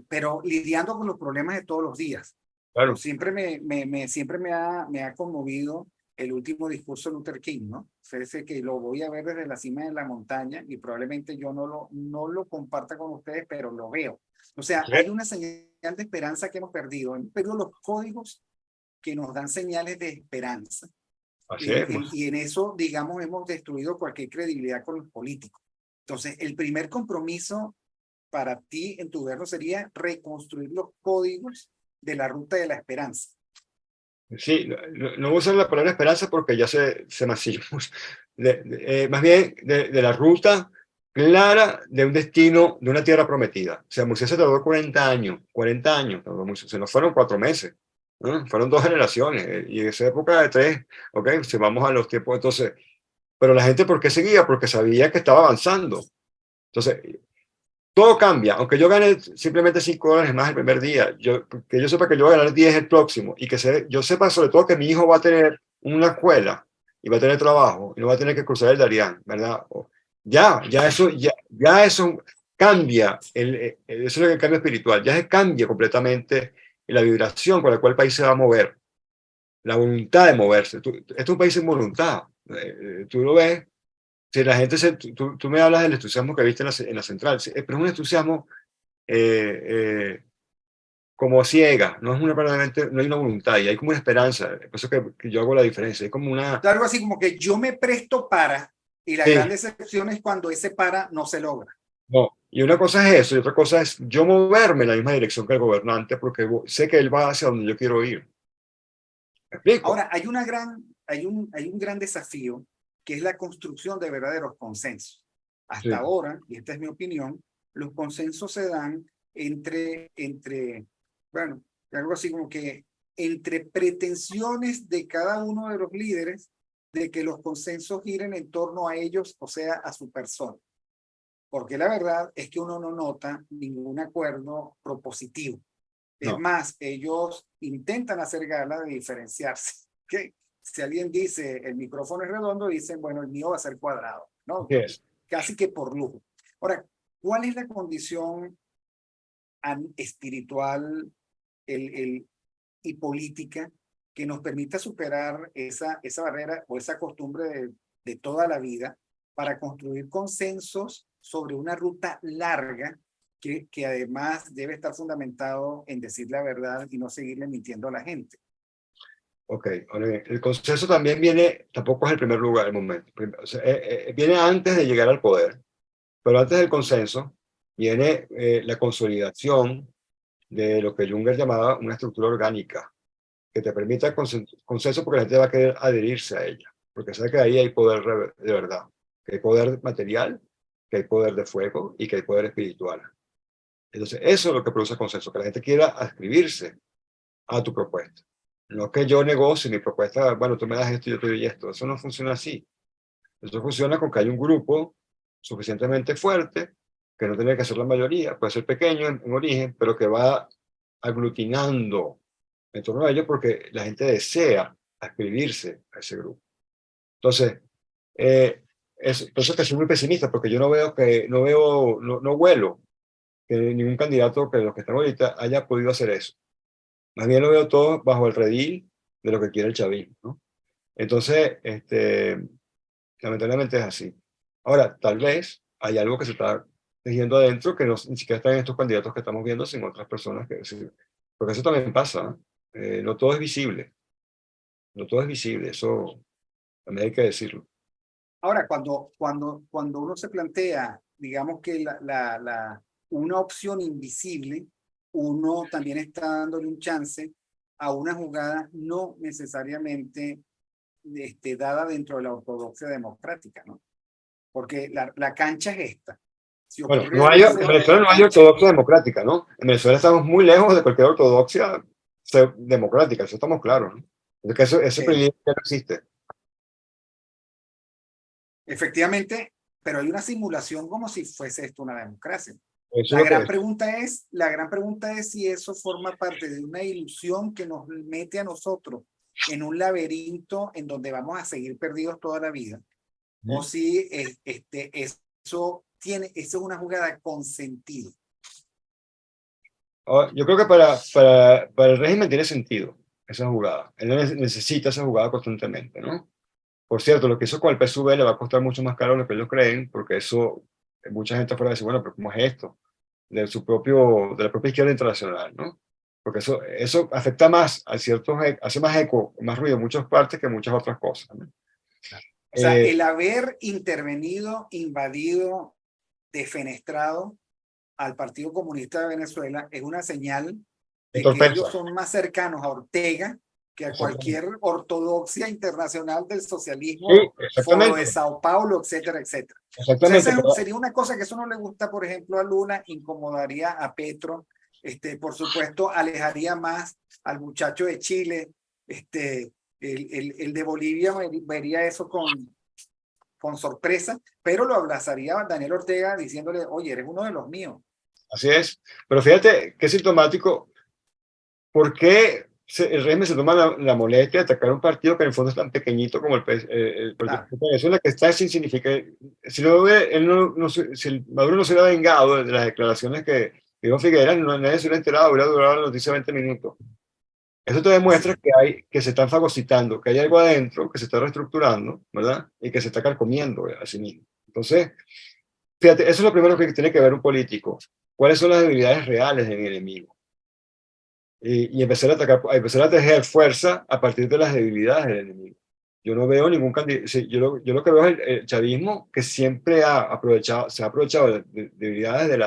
Pero lidiando con los problemas de todos los días. Claro. Siempre me ha conmovido el último discurso de Luther King, ¿no? Ese que lo voy a ver desde la cima de la montaña y probablemente yo no lo comparta con ustedes, pero lo veo. O sea, hay una señal de esperanza que hemos perdido. Hemos perdido los códigos que nos dan señales de esperanza. Así es. Y en eso, digamos, hemos destruido cualquier credibilidad con los políticos. Entonces, el primer compromiso para ti en tu gobierno sería reconstruir los códigos de la ruta de la esperanza. Sí, no voy a usar la palabra esperanza porque ya se masilló. Más bien de la ruta clara de un destino, de una tierra prometida. O sea, Moisés se tardó 40 años, 40 años, se nos fueron 4 meses, ¿no? Fueron 2 generaciones, y en esa época de 3, ok, si vamos a los tiempos, entonces, pero la gente, ¿por qué seguía? Porque sabía que estaba avanzando. Entonces, todo cambia, aunque yo gane simplemente $5 más el primer día, que yo sepa que yo voy a ganar 10 el próximo y que yo sepa sobre todo que mi hijo va a tener una escuela y va a tener trabajo y no va a tener que cruzar el Darién, ¿verdad? Ya eso cambia, eso es lo que cambia espiritual, ya se cambia completamente la vibración con la cual el país se va a mover, la voluntad de moverse. Esto es un país sin voluntad, tú lo ves. Si la gente tú me hablas del entusiasmo que viste en la central, pero es un entusiasmo como ciega, no es verdaderamente, no hay una voluntad y hay como una esperanza. Por eso que yo hago la diferencia. Hay como una. Algo así como que yo me presto para, y la gran decepción es cuando ese para no se logra. No, y una cosa es eso, y otra cosa es yo moverme en la misma dirección que el gobernante, porque sé que él va hacia donde yo quiero ir. ¿Me explico? Ahora, hay un gran desafío que es la construcción de verdaderos consensos. Hasta Sí. ahora, y esta es mi opinión, los consensos se dan bueno, algo así como que entre pretensiones de cada uno de los líderes de que los consensos giren en torno a ellos, o sea, a su persona. Porque la verdad es que uno no nota ningún acuerdo propositivo. Es más, ellos intentan hacer gala de diferenciarse. ¿Okay? Si alguien dice el micrófono es redondo, dicen, bueno, el mío va a ser cuadrado, ¿no? Yes. Casi que por lujo. Ahora, ¿cuál es la condición espiritual y política que nos permita superar esa barrera o esa costumbre de toda la vida para construir consensos sobre una ruta larga que además debe estar fundamentado en decir la verdad y no seguirle mintiendo a la gente. Ok, ahora bien, el consenso también viene, tampoco es el primer lugar, el momento. O sea, viene antes de llegar al poder, pero antes del consenso viene la consolidación de lo que Junger llamaba una estructura orgánica, que te permita consenso porque la gente va a querer adherirse a ella, porque sabe que ahí hay poder de verdad, que hay poder material, que hay poder de fuego y que hay poder espiritual. Entonces, eso es lo que produce consenso, que la gente quiera adscribirse a tu propuesta. No que yo negocie mi propuesta, bueno, tú me das esto y yo te doy esto. Eso no funciona así. Eso funciona con que hay un grupo suficientemente fuerte, que no tiene que ser la mayoría, puede ser pequeño en origen, pero que va aglutinando en torno a ello porque la gente desea adscribirse a ese grupo. Entonces, por eso que soy muy pesimista, porque yo no huelo que ningún candidato que los que están ahorita haya podido hacer eso. Más bien lo veo todo bajo el redil de lo que quiere el chavismo, ¿no? Entonces, lamentablemente es así. Ahora, tal vez hay algo que se está tejiendo adentro que ni siquiera está en estos candidatos que estamos viendo, sino otras personas que sí. Porque eso también pasa, ¿no? No todo es visible. No todo es visible, eso también hay que decirlo. Ahora, cuando uno se plantea, digamos que una opción invisible, uno también está dándole un chance a una jugada no necesariamente dada dentro de la ortodoxia democrática, ¿no? Porque la cancha es esta. Si Bueno, ocurre en algo fuera de Venezuela la no hay cancha, ortodoxia democrática, ¿no? En Venezuela estamos muy lejos de cualquier ortodoxia democrática, eso estamos claros, ¿no? Es que ese privilegio ya no existe. efectivamente, pero hay una simulación como si fuese esto una democracia. Eso La es lo que gran es. pregunta es si eso forma parte de una ilusión que nos mete a nosotros en un laberinto en donde vamos a seguir perdidos toda la vida, o si eso es una jugada con sentido. Yo creo que para el régimen tiene sentido esa jugada. Él necesita esa jugada constantemente, ¿no? Por cierto, lo que hizo con el PSV le va a costar mucho más caro de lo que ellos creen, porque eso, mucha gente afuera dice, bueno, pero ¿cómo es esto? De la propia izquierda internacional, ¿no? Porque eso afecta más a hace más eco, más ruido en muchas partes que en muchas otras cosas, ¿no? O sea, el haber intervenido, invadido, defenestrado al Partido Comunista de Venezuela es una señal de que ellos son más cercanos a Ortega que a cualquier ortodoxia internacional del socialismo, sí, Foro de Sao Paulo, etcétera, etcétera. Exactamente. O sea, sería una cosa que eso no le gusta, por ejemplo, a Lula, incomodaría a Petro, por supuesto, alejaría más al muchacho de Chile, el de Bolivia vería eso con sorpresa, pero lo abrazaría Daniel Ortega diciéndole, oye, eres uno de los míos. Así es. Pero fíjate qué sintomático. ¿Por qué el régimen se toma la molestia de atacar un partido que en el fondo es tan pequeñito como el Partido de Venezuela, que está sin significar? Si el Maduro no se hubiera vengado de las declaraciones que dijo Figueras, nadie se hubiera enterado, hubiera durado la noticia 20 minutos. Eso te demuestra que se están fagocitando, que hay algo adentro que se está reestructurando, ¿verdad? Y que se está carcomiendo a sí mismo. Entonces, fíjate, eso es lo primero que tiene que ver un político. ¿Cuáles son las debilidades reales de mi enemigo? Y empezar a atacar, empezar a tejer fuerza a partir de las debilidades del enemigo. Yo no veo ningún candidato, yo lo que veo es el chavismo que siempre se ha aprovechado de debilidades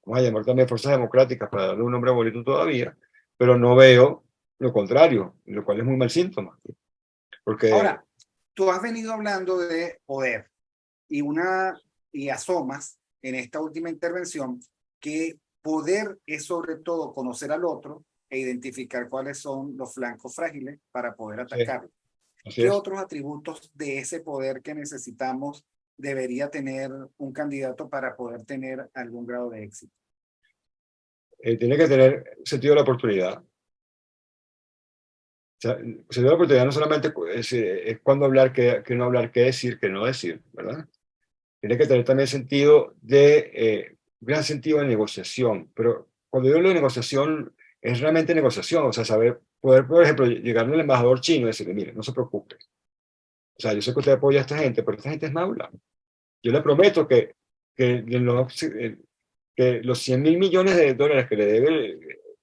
vamos a llamar también fuerzas democráticas para darle un nombre bonito todavía, pero no veo lo contrario, lo cual es muy mal síntoma. Porque, ahora, tú has venido hablando de poder y asomas en esta última intervención que poder es sobre todo conocer al otro e identificar cuáles son los flancos frágiles para poder atacarlo. ¿Qué otros atributos de ese poder que necesitamos debería tener un candidato para poder tener algún grado de éxito? Tiene que tener sentido de la oportunidad. O sea, sentido de la oportunidad no solamente es cuándo hablar, qué no hablar, qué decir, qué no decir, ¿verdad? Tiene que tener también gran sentido de negociación, pero cuando yo hablo de negociación, es realmente negociación, o sea, poder, por ejemplo, llegar al embajador chino y decirle, mire, no se preocupe, O sea, yo sé que usted apoya a esta gente, pero esta gente es maula. Yo le prometo que los 100.000 millones de dólares que le debe,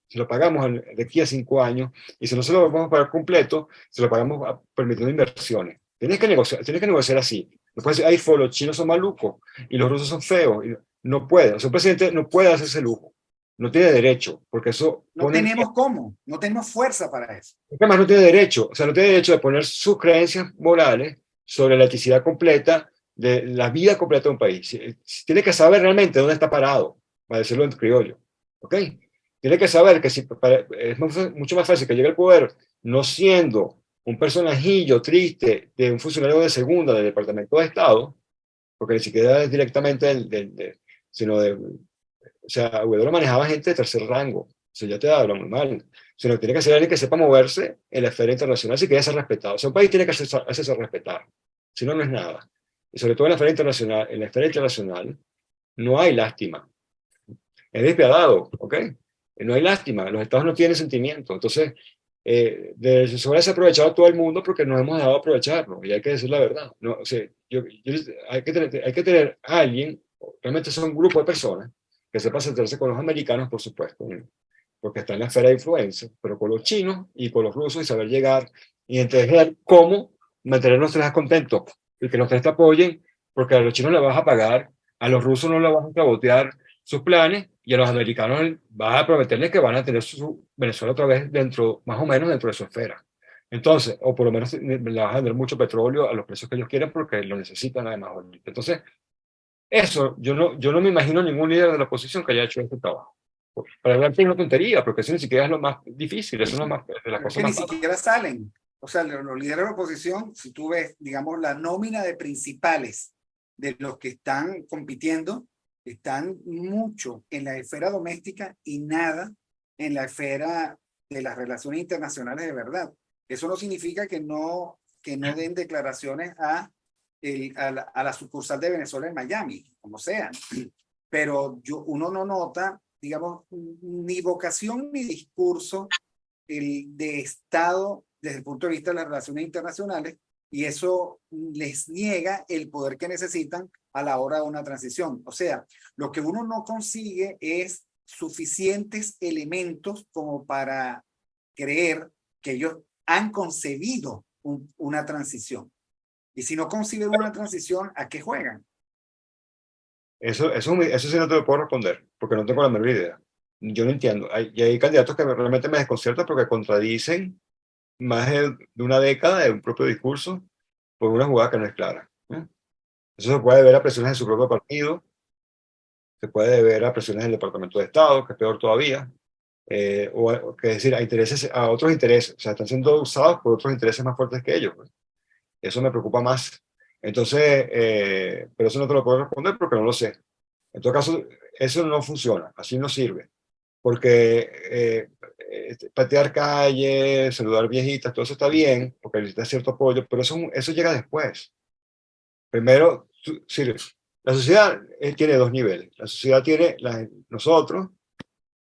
se lo pagamos de aquí a 5 años, y si no se lo vamos a pagar completo, se lo pagamos permitiendo inversiones. Tienes que negociar así. No puedes decir, ay, los chinos son malucos y los rusos son feos. No puede. O sea, un presidente no puede hacerse lujo. No tiene derecho, porque eso No tenemos cómo, no tenemos fuerza para eso. Además, no tiene derecho, o sea, no tiene derecho de poner sus creencias morales sobre la laicidad completa, de la vida completa de un país. Tiene que saber realmente dónde está parado, para decirlo en criollo. ¿Ok? Tiene que saber que es mucho más fácil que llegue al poder no siendo un personajillo triste de un funcionario de segunda del Departamento de Estado, porque ni siquiera es directamente sino de, o sea, Guaidó manejaba gente de tercer rango, o sea, ya te habla muy mal, sino que tiene que ser alguien que sepa moverse en la esfera internacional si quiere ser respetado. O sea, un país tiene que hacerse respetar, si no, no es nada. Y sobre todo en la esfera internacional no hay lástima. Es despiadado, ¿ok? No hay lástima, los estados no tienen sentimiento. Entonces, se ha aprovechado todo el mundo porque nos hemos dejado aprovecharlo, y hay que decir la verdad. No, o sea, hay que tener a alguien, realmente son un grupo de personas, que sepa sentarse con los americanos, por supuesto, ¿no? Porque está en la esfera de influencia, pero con los chinos y con los rusos, y saber llegar y entender cómo mantener los tres contentos y que los tres te apoyen, porque a los chinos les vas a pagar, a los rusos no les vas a sabotear sus planes, y a los americanos vas a prometerles que van a tener su Venezuela otra vez más o menos dentro de su esfera. Entonces, o por lo menos le vas a vender mucho petróleo a los precios que ellos quieren porque lo necesitan además. Entonces, eso, yo no me imagino ningún líder de la oposición que haya hecho este trabajo. Para hablar de una tontería, porque eso ni siquiera es lo más difícil, eso no es más, de las Es cosas que más ni siquiera salen. O sea, los líderes de la oposición, si tú ves, digamos, la nómina de principales de los que están compitiendo, están mucho en la esfera doméstica y nada en la esfera de las relaciones internacionales de verdad. Eso no significa que no den declaraciones a la sucursal de Venezuela en Miami, como sea. Pero uno no nota, digamos, ni vocación ni discurso de Estado desde el punto de vista de las relaciones internacionales, y eso les niega el poder que necesitan a la hora de una transición. O sea, lo que uno no consigue es suficientes elementos como para creer que ellos han concebido una transición. Y si no conciben una transición, ¿a qué juegan? Eso sí no te lo puedo responder, porque no tengo la menor idea. Yo no entiendo. Hay candidatos que realmente me desconciertan porque contradicen más de una década de un propio discurso por una jugada que no es clara, ¿no? Eso se puede ver a presiones en su propio partido, se puede ver a presiones del Departamento de Estado, que es peor todavía, o que decir, a otros intereses, o sea, están siendo usados por otros intereses más fuertes que ellos, pues. Eso me preocupa más. Entonces, pero eso no te lo puedo responder porque no lo sé. En todo caso, eso no funciona, así no sirve, porque patear calles, saludar viejitas, todo eso está bien, porque necesita cierto apoyo, pero eso llega después. Primero, la sociedad tiene dos niveles. La sociedad tiene nosotros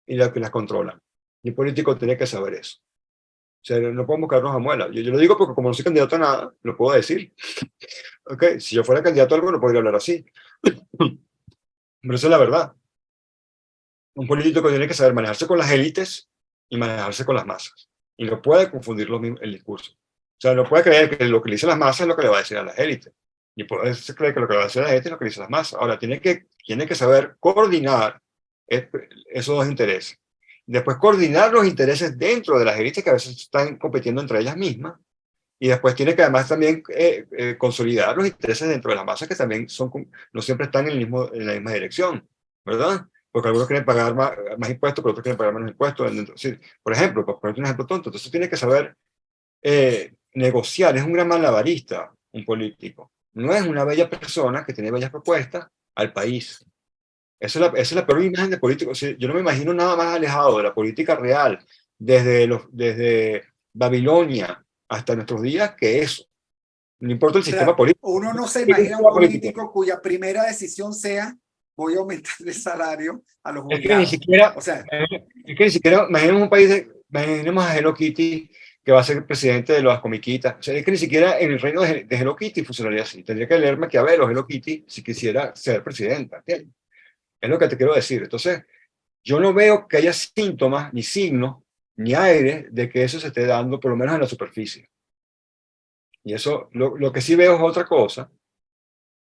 y la que las controlan. Y el político tiene que saber eso. O sea, no podemos quedarnos a muela. Yo lo digo porque como no soy candidato a nada, lo puedo decir. Okay, si yo fuera candidato a algo, no podría hablar así. Pero eso es la verdad. Un político tiene que saber manejarse con las élites y manejarse con las masas. Y no puede confundir el discurso. O sea, no puede creer que lo que le dice las masas es lo que le va a decir a las élites. Y por eso se cree que lo que le va a decir a las élites es lo que le dice a las masas. Ahora, tiene que saber coordinar esos dos intereses. Después, coordinar los intereses dentro de las élites que a veces están compitiendo entre ellas mismas. Y después tiene que además también consolidar los intereses dentro de las masas que también no siempre están en la misma dirección, ¿verdad? Porque algunos quieren pagar más impuestos, pero otros quieren pagar menos impuestos. Entonces, por ejemplo, para ponerte un ejemplo tonto, entonces tiene que saber negociar. Es un gran malabarista, un político. No es una bella persona que tiene bellas propuestas al país. Esa es la peor imagen de político. O sea, yo no me imagino nada más alejado de la política real desde Babilonia hasta nuestros días que eso. No importa el sistema político. Uno no se imagina un político cuya primera decisión sea voy a aumentar el salario a los jubilados. Es que ni siquiera imaginemos un país imaginemos a Hello Kitty que va a ser presidente de las comiquitas. O sea, es que ni siquiera en el reino de Hello Kitty funcionaría así. Tendría que leer Maquiavelo, Hello Kitty, si quisiera ser presidenta. ¿Entiendes? Es lo que te quiero decir. Entonces, yo no veo que haya síntomas, ni signos, ni aire de que eso se esté dando, por lo menos en la superficie. Y eso, lo que sí veo es otra cosa,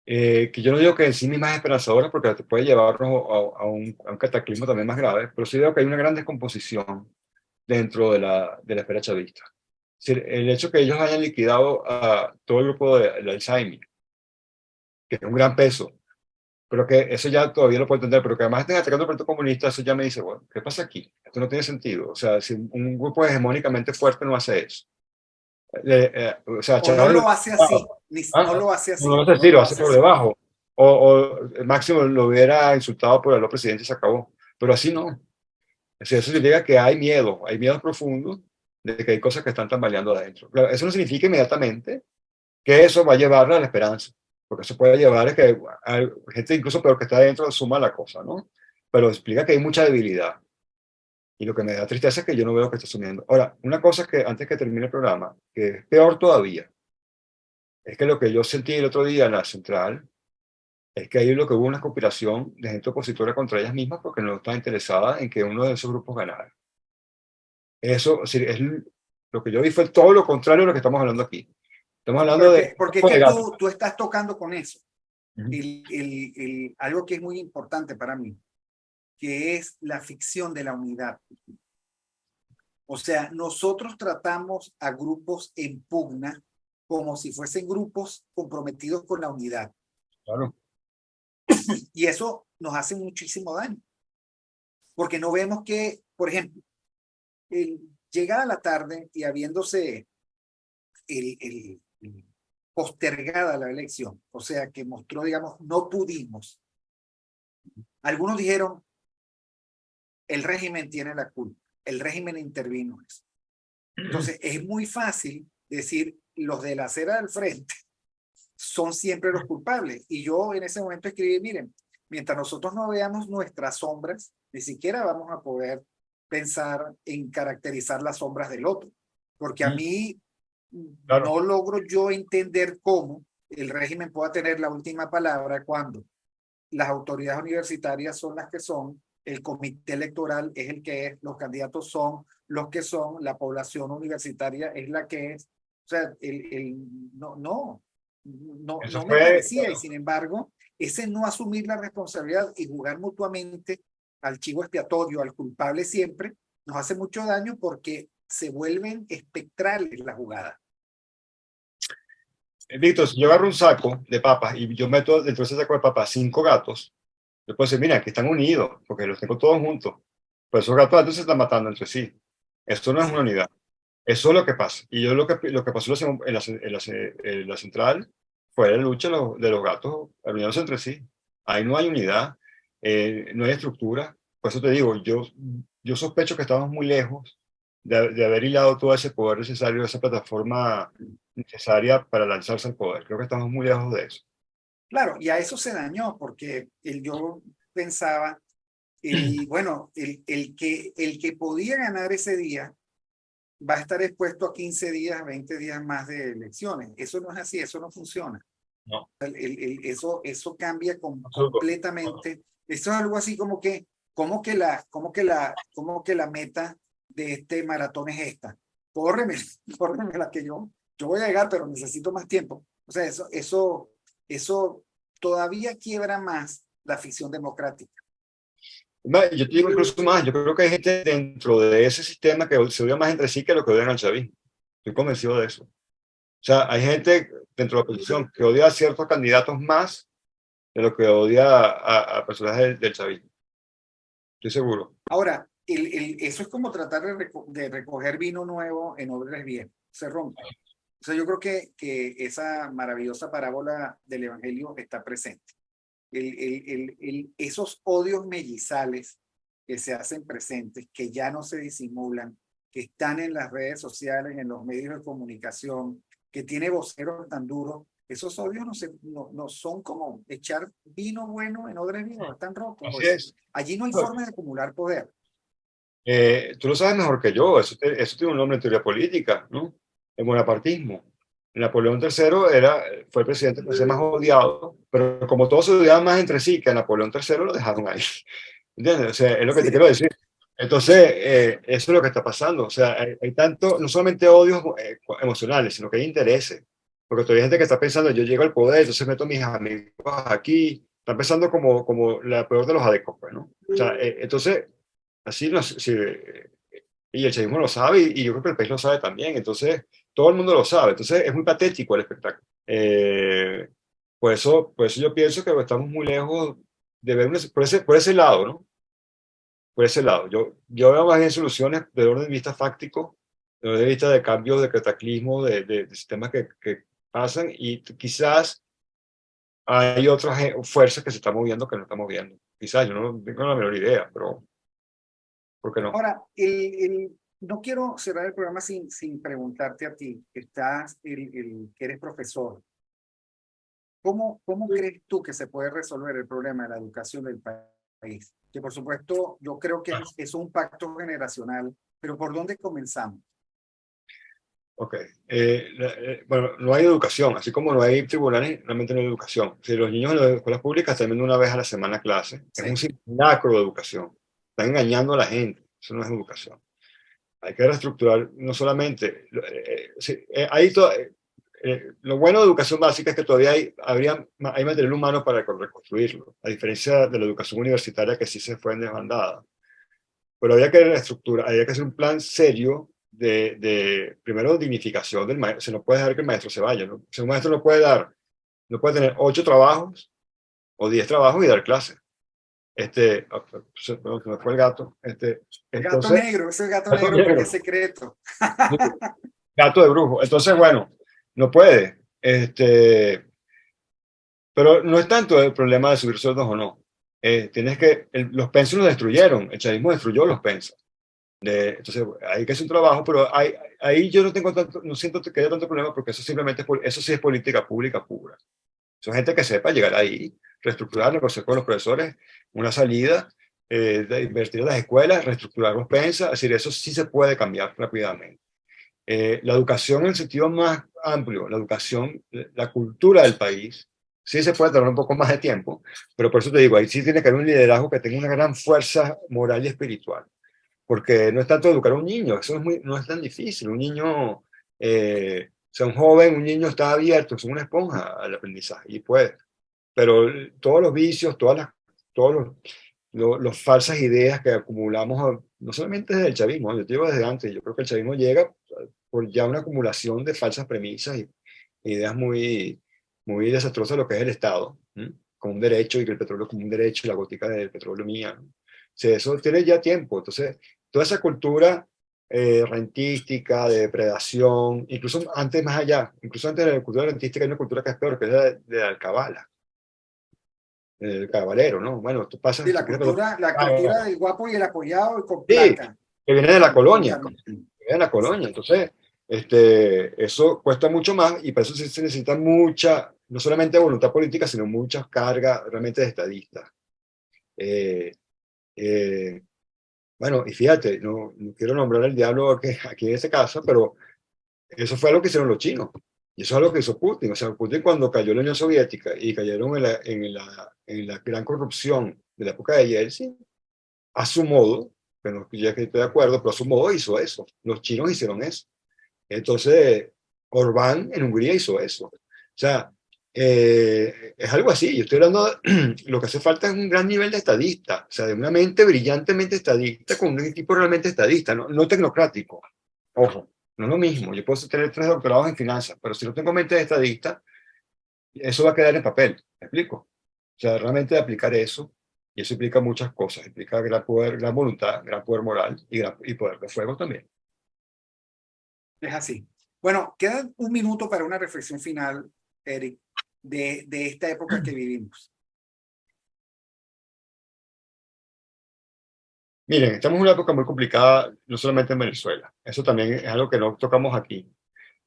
que yo no digo que en sí misma es esperanzadora, porque te puede llevarnos a un cataclismo también más grave, pero sí veo que hay una gran descomposición dentro de la esfera chavista. Es decir, el hecho que ellos hayan liquidado a todo el grupo del Alzheimer, que es un gran peso, pero que eso ya todavía lo puedo entender, pero que además estén atacando al Partido Comunista, eso ya me dice, bueno, ¿qué pasa aquí? Esto no tiene sentido. O sea, si un grupo hegemónicamente fuerte no hace eso. O sea, O no lo hace así, no lo hace así. No lo hace así, lo hace por debajo. O máximo lo hubiera insultado por el presidente y se acabó. Pero así no. O sea, eso significa que hay miedos profundos de que hay cosas que están tambaleando adentro. Claro, eso no significa inmediatamente que eso va a llevar a la esperanza, porque eso puede llevar a que hay gente incluso peor que está adentro suma la cosa, ¿no? Pero explica que hay mucha debilidad. Y lo que me da tristeza es que yo no veo que está sumiendo. Ahora, una cosa que antes que termine el programa, que es peor todavía, es que lo que yo sentí el otro día en la central, es que ahí lo que hubo una conspiración de gente opositora contra ellas mismas porque no estaba interesada en que uno de esos grupos ganara. Eso, es decir, lo que yo vi fue todo lo contrario de lo que estamos hablando aquí. Estamos hablando porque es que tú estás tocando con eso. Algo que es muy importante para mí, que es la ficción de la unidad. O sea, nosotros tratamos a grupos en pugna como si fuesen grupos comprometidos con la unidad. Claro. Y eso nos hace muchísimo daño. Porque no vemos que, por ejemplo, llegada la tarde y habiéndose postergada la elección, o sea, que mostró, digamos, no pudimos. Algunos dijeron, el régimen tiene la culpa, el régimen intervino en eso. Entonces, es muy fácil decir, los de la acera del frente son siempre los culpables. Y yo en ese momento escribí, miren, mientras nosotros no veamos nuestras sombras, ni siquiera vamos a poder pensar en caracterizar las sombras del otro. Porque a mí no logro yo entender cómo el régimen pueda tener la última palabra cuando las autoridades universitarias son las que son, el comité electoral es el que es, los candidatos son los que son, la población universitaria es la que es. O sea, no me parecía, y sin embargo, ese no asumir la responsabilidad y jugar mutuamente al chivo expiatorio, al culpable siempre, nos hace mucho daño porque se vuelven espectrales las jugadas. Víctor, si yo agarro un saco de papas y yo meto dentro de ese saco de papas 5 gatos, yo puedo decir, mira, que están unidos, porque los tengo todos juntos. Pero esos gatos entonces se están matando entre sí. Esto no es una unidad. Eso es lo que pasa. Y yo lo que pasó en la central fue la lucha de los gatos uniéndose entre sí. Ahí no hay unidad, no hay estructura. Por eso te digo, yo sospecho que estamos muy lejos de haber hilado todo ese poder necesario, esa plataforma necesaria para lanzarse al poder. Creo que estamos muy lejos de eso. Claro, y a eso se dañó, porque yo pensaba, bueno, el que podía ganar ese día va a estar expuesto a 15 días, 20 días más de elecciones. Eso no es así, eso no funciona. No. Eso cambia completamente. Eso es algo así como que la meta de este maratón es esta. Córreme la que yo voy a llegar, pero necesito más tiempo. O sea, eso todavía quiebra más la ficción democrática. Yo te digo incluso más, yo creo que hay gente dentro de ese sistema que se odia más entre sí que lo que odian al chavismo. Estoy convencido de eso. O sea, hay gente dentro de la oposición que odia a ciertos candidatos más de lo que odia a personajes del chavismo. Estoy seguro. Ahora, eso es como tratar de recoger vino nuevo en odres viejos. Se rompe. O sea, yo creo que esa maravillosa parábola del Evangelio está presente. Esos odios mellizales que se hacen presentes, que ya no se disimulan, que están en las redes sociales, en los medios de comunicación, que tiene voceros tan duros, esos odios no son como echar vino bueno en odres viejos, están rotos. Así es. Allí no hay forma de acumular poder. Tú lo sabes mejor que yo, eso tiene un nombre en teoría política, ¿no? El bonapartismo. Napoleón III fue el presidente que se más odiado, pero como todos se odiaban más entre sí que a Napoleón III lo dejaron ahí. ¿Entiendes? O sea, es lo que te quiero decir. Entonces, eso es lo que está pasando. O sea, hay tanto, no solamente odios emocionales, sino que hay intereses. Porque todavía hay gente que está pensando, yo llego al poder, entonces meto a mis amigos aquí. Están pensando como la peor de los adecos, pues, ¿no? O sea, entonces, así no, y el chavismo lo sabe y yo creo que el país lo sabe también. Entonces, todo el mundo lo sabe. Entonces, es muy patético el espectáculo. Por eso yo pienso que estamos muy lejos de ver por ese lado, ¿no? Por ese lado. Yo veo más bien soluciones de orden de vista fáctico, de orden de vista de cambios, de cataclismo, de sistemas que pasan y quizás hay otras fuerzas que se están moviendo que no estamos viendo. Quizás yo no tengo la menor idea, pero ¿por qué no? Ahora, no quiero cerrar el programa sin preguntarte a ti, que que eres profesor. ¿Cómo crees tú que se puede resolver el problema de la educación del país? Que por supuesto yo creo que es un pacto generacional, pero ¿por dónde comenzamos? Ok. Bueno, no hay educación, así como no hay tribunales, realmente no hay educación. Si los niños en las escuelas públicas están viendo una vez a la semana a clase, Sí. es un simulacro de educación. Están engañando a la gente, eso no es educación. Hay que reestructurar, no solamente, lo bueno de educación básica es que todavía hay material humano para reconstruirlo, a diferencia de la educación universitaria que sí se fue en desbandada. Pero había que reestructurar, había que hacer un plan serio primero, dignificación del maestro. Se no puede dejar que el maestro se vaya, ¿no? O sea, un maestro no puede tener 8 trabajos o 10 trabajos y dar clase. Perdón, se me fue el gato. Gato negro, ese gato negro porque es secreto. Gato de brujo. Entonces, bueno, no puede. Pero no es tanto el problema de subir sueldos o no. Los pensos los destruyeron. El chavismo destruyó los pensos. Entonces, hay que hacer un trabajo, pero ahí yo no siento que haya tanto problema porque eso sí es política pública pura. Son gente que sepa llegar ahí, reestructurar, negociar con los profesores, una salida, de invertir en las escuelas, reestructurar los pensas, es decir, eso sí se puede cambiar rápidamente. La educación en el sentido más amplio, la educación, la cultura del país, sí se puede tomar un poco más de tiempo, pero por eso te digo, ahí sí tiene que haber un liderazgo que tenga una gran fuerza moral y espiritual. Porque no es tanto educar a un niño, eso no es tan difícil. Un niño, sea un joven, un niño está abierto, es una esponja al aprendizaje y puede. Pero todos los vicios, todos los falsas ideas que acumulamos, no solamente desde el chavismo, yo te digo desde antes, yo creo que el chavismo llega por ya una acumulación de falsas premisas y ideas muy desastrosas de lo que es el Estado, como un derecho y que el petróleo como un derecho y la gótica del petróleo mía, ¿no? O sea, eso tiene ya tiempo, entonces toda esa cultura rentística, de depredación, incluso antes, más allá, incluso antes de la cultura rentística hay una cultura que es peor, que es de la alcabala, el cabalero, ¿no? Bueno, tú pasas... Sí, la cultura del guapo y el apoyado y con Sí, plata. que viene de la colonia, entonces eso cuesta mucho más y para eso se necesita mucha, no solamente voluntad política, sino muchas cargas realmente de estadistas. Bueno, y fíjate, no quiero nombrar al diablo aquí en ese caso, pero eso fue lo que hicieron los chinos. Y eso es lo que hizo Putin. O sea, Putin cuando cayó la Unión Soviética y cayeron en la gran corrupción de la época de Yeltsin, a su modo, pero ya que estoy de acuerdo, pero a su modo hizo eso. Los chinos hicieron eso. Entonces, Orbán en Hungría hizo eso. O sea, es algo así. Yo estoy hablando lo que hace falta es un gran nivel de estadista, o sea, de una mente brillantemente estadista con un equipo realmente estadista, no tecnocrático. Ojo, no es lo mismo. Yo puedo tener 3 doctorados en finanzas, pero si no tengo mente de estadista, eso va a quedar en papel. ¿Me explico? O sea, realmente aplicar eso, y eso implica muchas cosas. Implica gran poder, gran voluntad, gran poder moral y poder de fuego también. Es así. Bueno, queda un minuto para una reflexión final, Eric, de esta época que vivimos. Miren, estamos en una época muy complicada, no solamente en Venezuela. Eso también es algo que no tocamos aquí.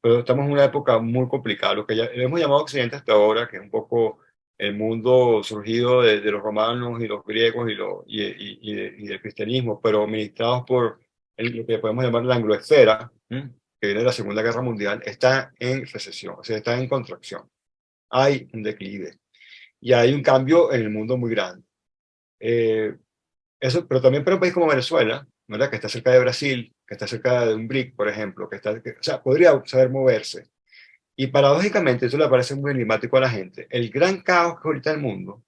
Pero estamos en una época muy complicada, lo que ya hemos llamado Occidente hasta ahora, que es un poco el mundo surgido de los romanos y los griegos y del cristianismo, pero administrados por lo que podemos llamar la angloesfera, que viene de la Segunda Guerra Mundial, está en recesión, o sea, está en contracción. Hay un declive y hay un cambio en el mundo muy grande. Eso, pero también para un país como Venezuela, ¿verdad? Que está cerca de Brasil, que está cerca de un BRIC, por ejemplo, o sea, podría saber moverse. Y paradójicamente, eso le parece muy enigmático a la gente. El gran caos que ahorita el mundo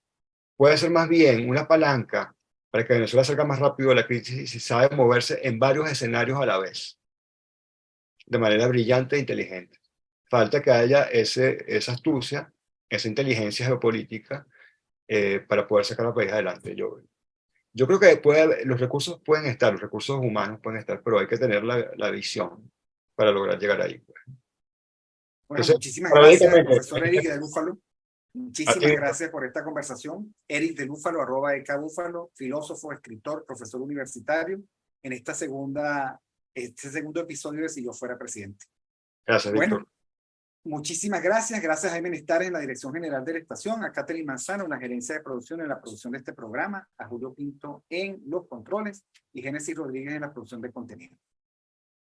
puede ser más bien una palanca para que Venezuela salga más rápido de la crisis si sabe moverse en varios escenarios a la vez, de manera brillante e inteligente. Falta que haya esa astucia, esa inteligencia geopolítica para poder sacar al país adelante. Yo creo que los recursos pueden estar, los recursos humanos pueden estar, pero hay que tener la visión para lograr llegar ahí. Bueno, Entonces, muchísimas gracias, profesor Eric de a Lúfalo. ti. Muchísimas gracias por esta conversación. Eric de Lúfalo, @EKBúfalo, filósofo, escritor, profesor universitario, en este segundo episodio de Si yo fuera presidente. Gracias, Víctor. Bueno, muchísimas gracias. Gracias a Jaime Nestares en la dirección general de la estación, a Catherine Manzano en la gerencia de producción en la producción de este programa, a Julio Pinto en los controles y Génesis Rodríguez en la producción de contenido.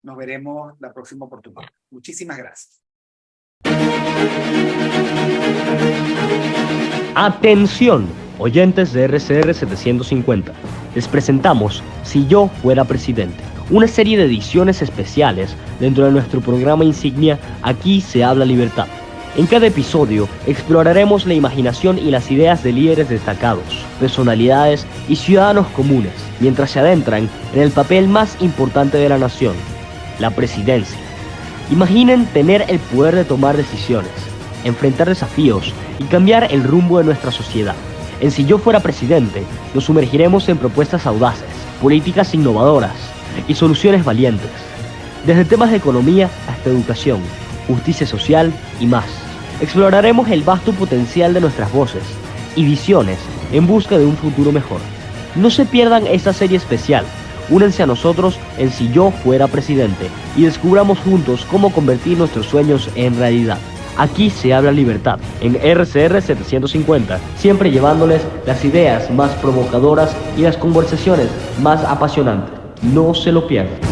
Nos veremos la próxima oportunidad. Muchísimas gracias. Atención, oyentes de RCR 750. Les presentamos Si yo fuera presidente, una serie de ediciones especiales dentro de nuestro programa insignia Aquí se habla libertad. En cada episodio exploraremos la imaginación y las ideas de líderes destacados, personalidades y ciudadanos comunes, mientras se adentran en el papel más importante de la nación, la presidencia. Imaginen tener el poder de tomar decisiones, enfrentar desafíos y cambiar el rumbo de nuestra sociedad. En Si yo fuera presidente, nos sumergiremos en propuestas audaces, políticas innovadoras y soluciones valientes, desde temas de economía hasta educación, justicia social y más. Exploraremos el vasto potencial de nuestras voces y visiones en busca de un futuro mejor. No se pierdan esta serie especial. Únanse a nosotros en Si yo fuera presidente y descubramos juntos cómo convertir nuestros sueños en realidad. Aquí se habla libertad, en RCR 750, siempre llevándoles las ideas más provocadoras y las conversaciones más apasionantes. No se lo pierdan.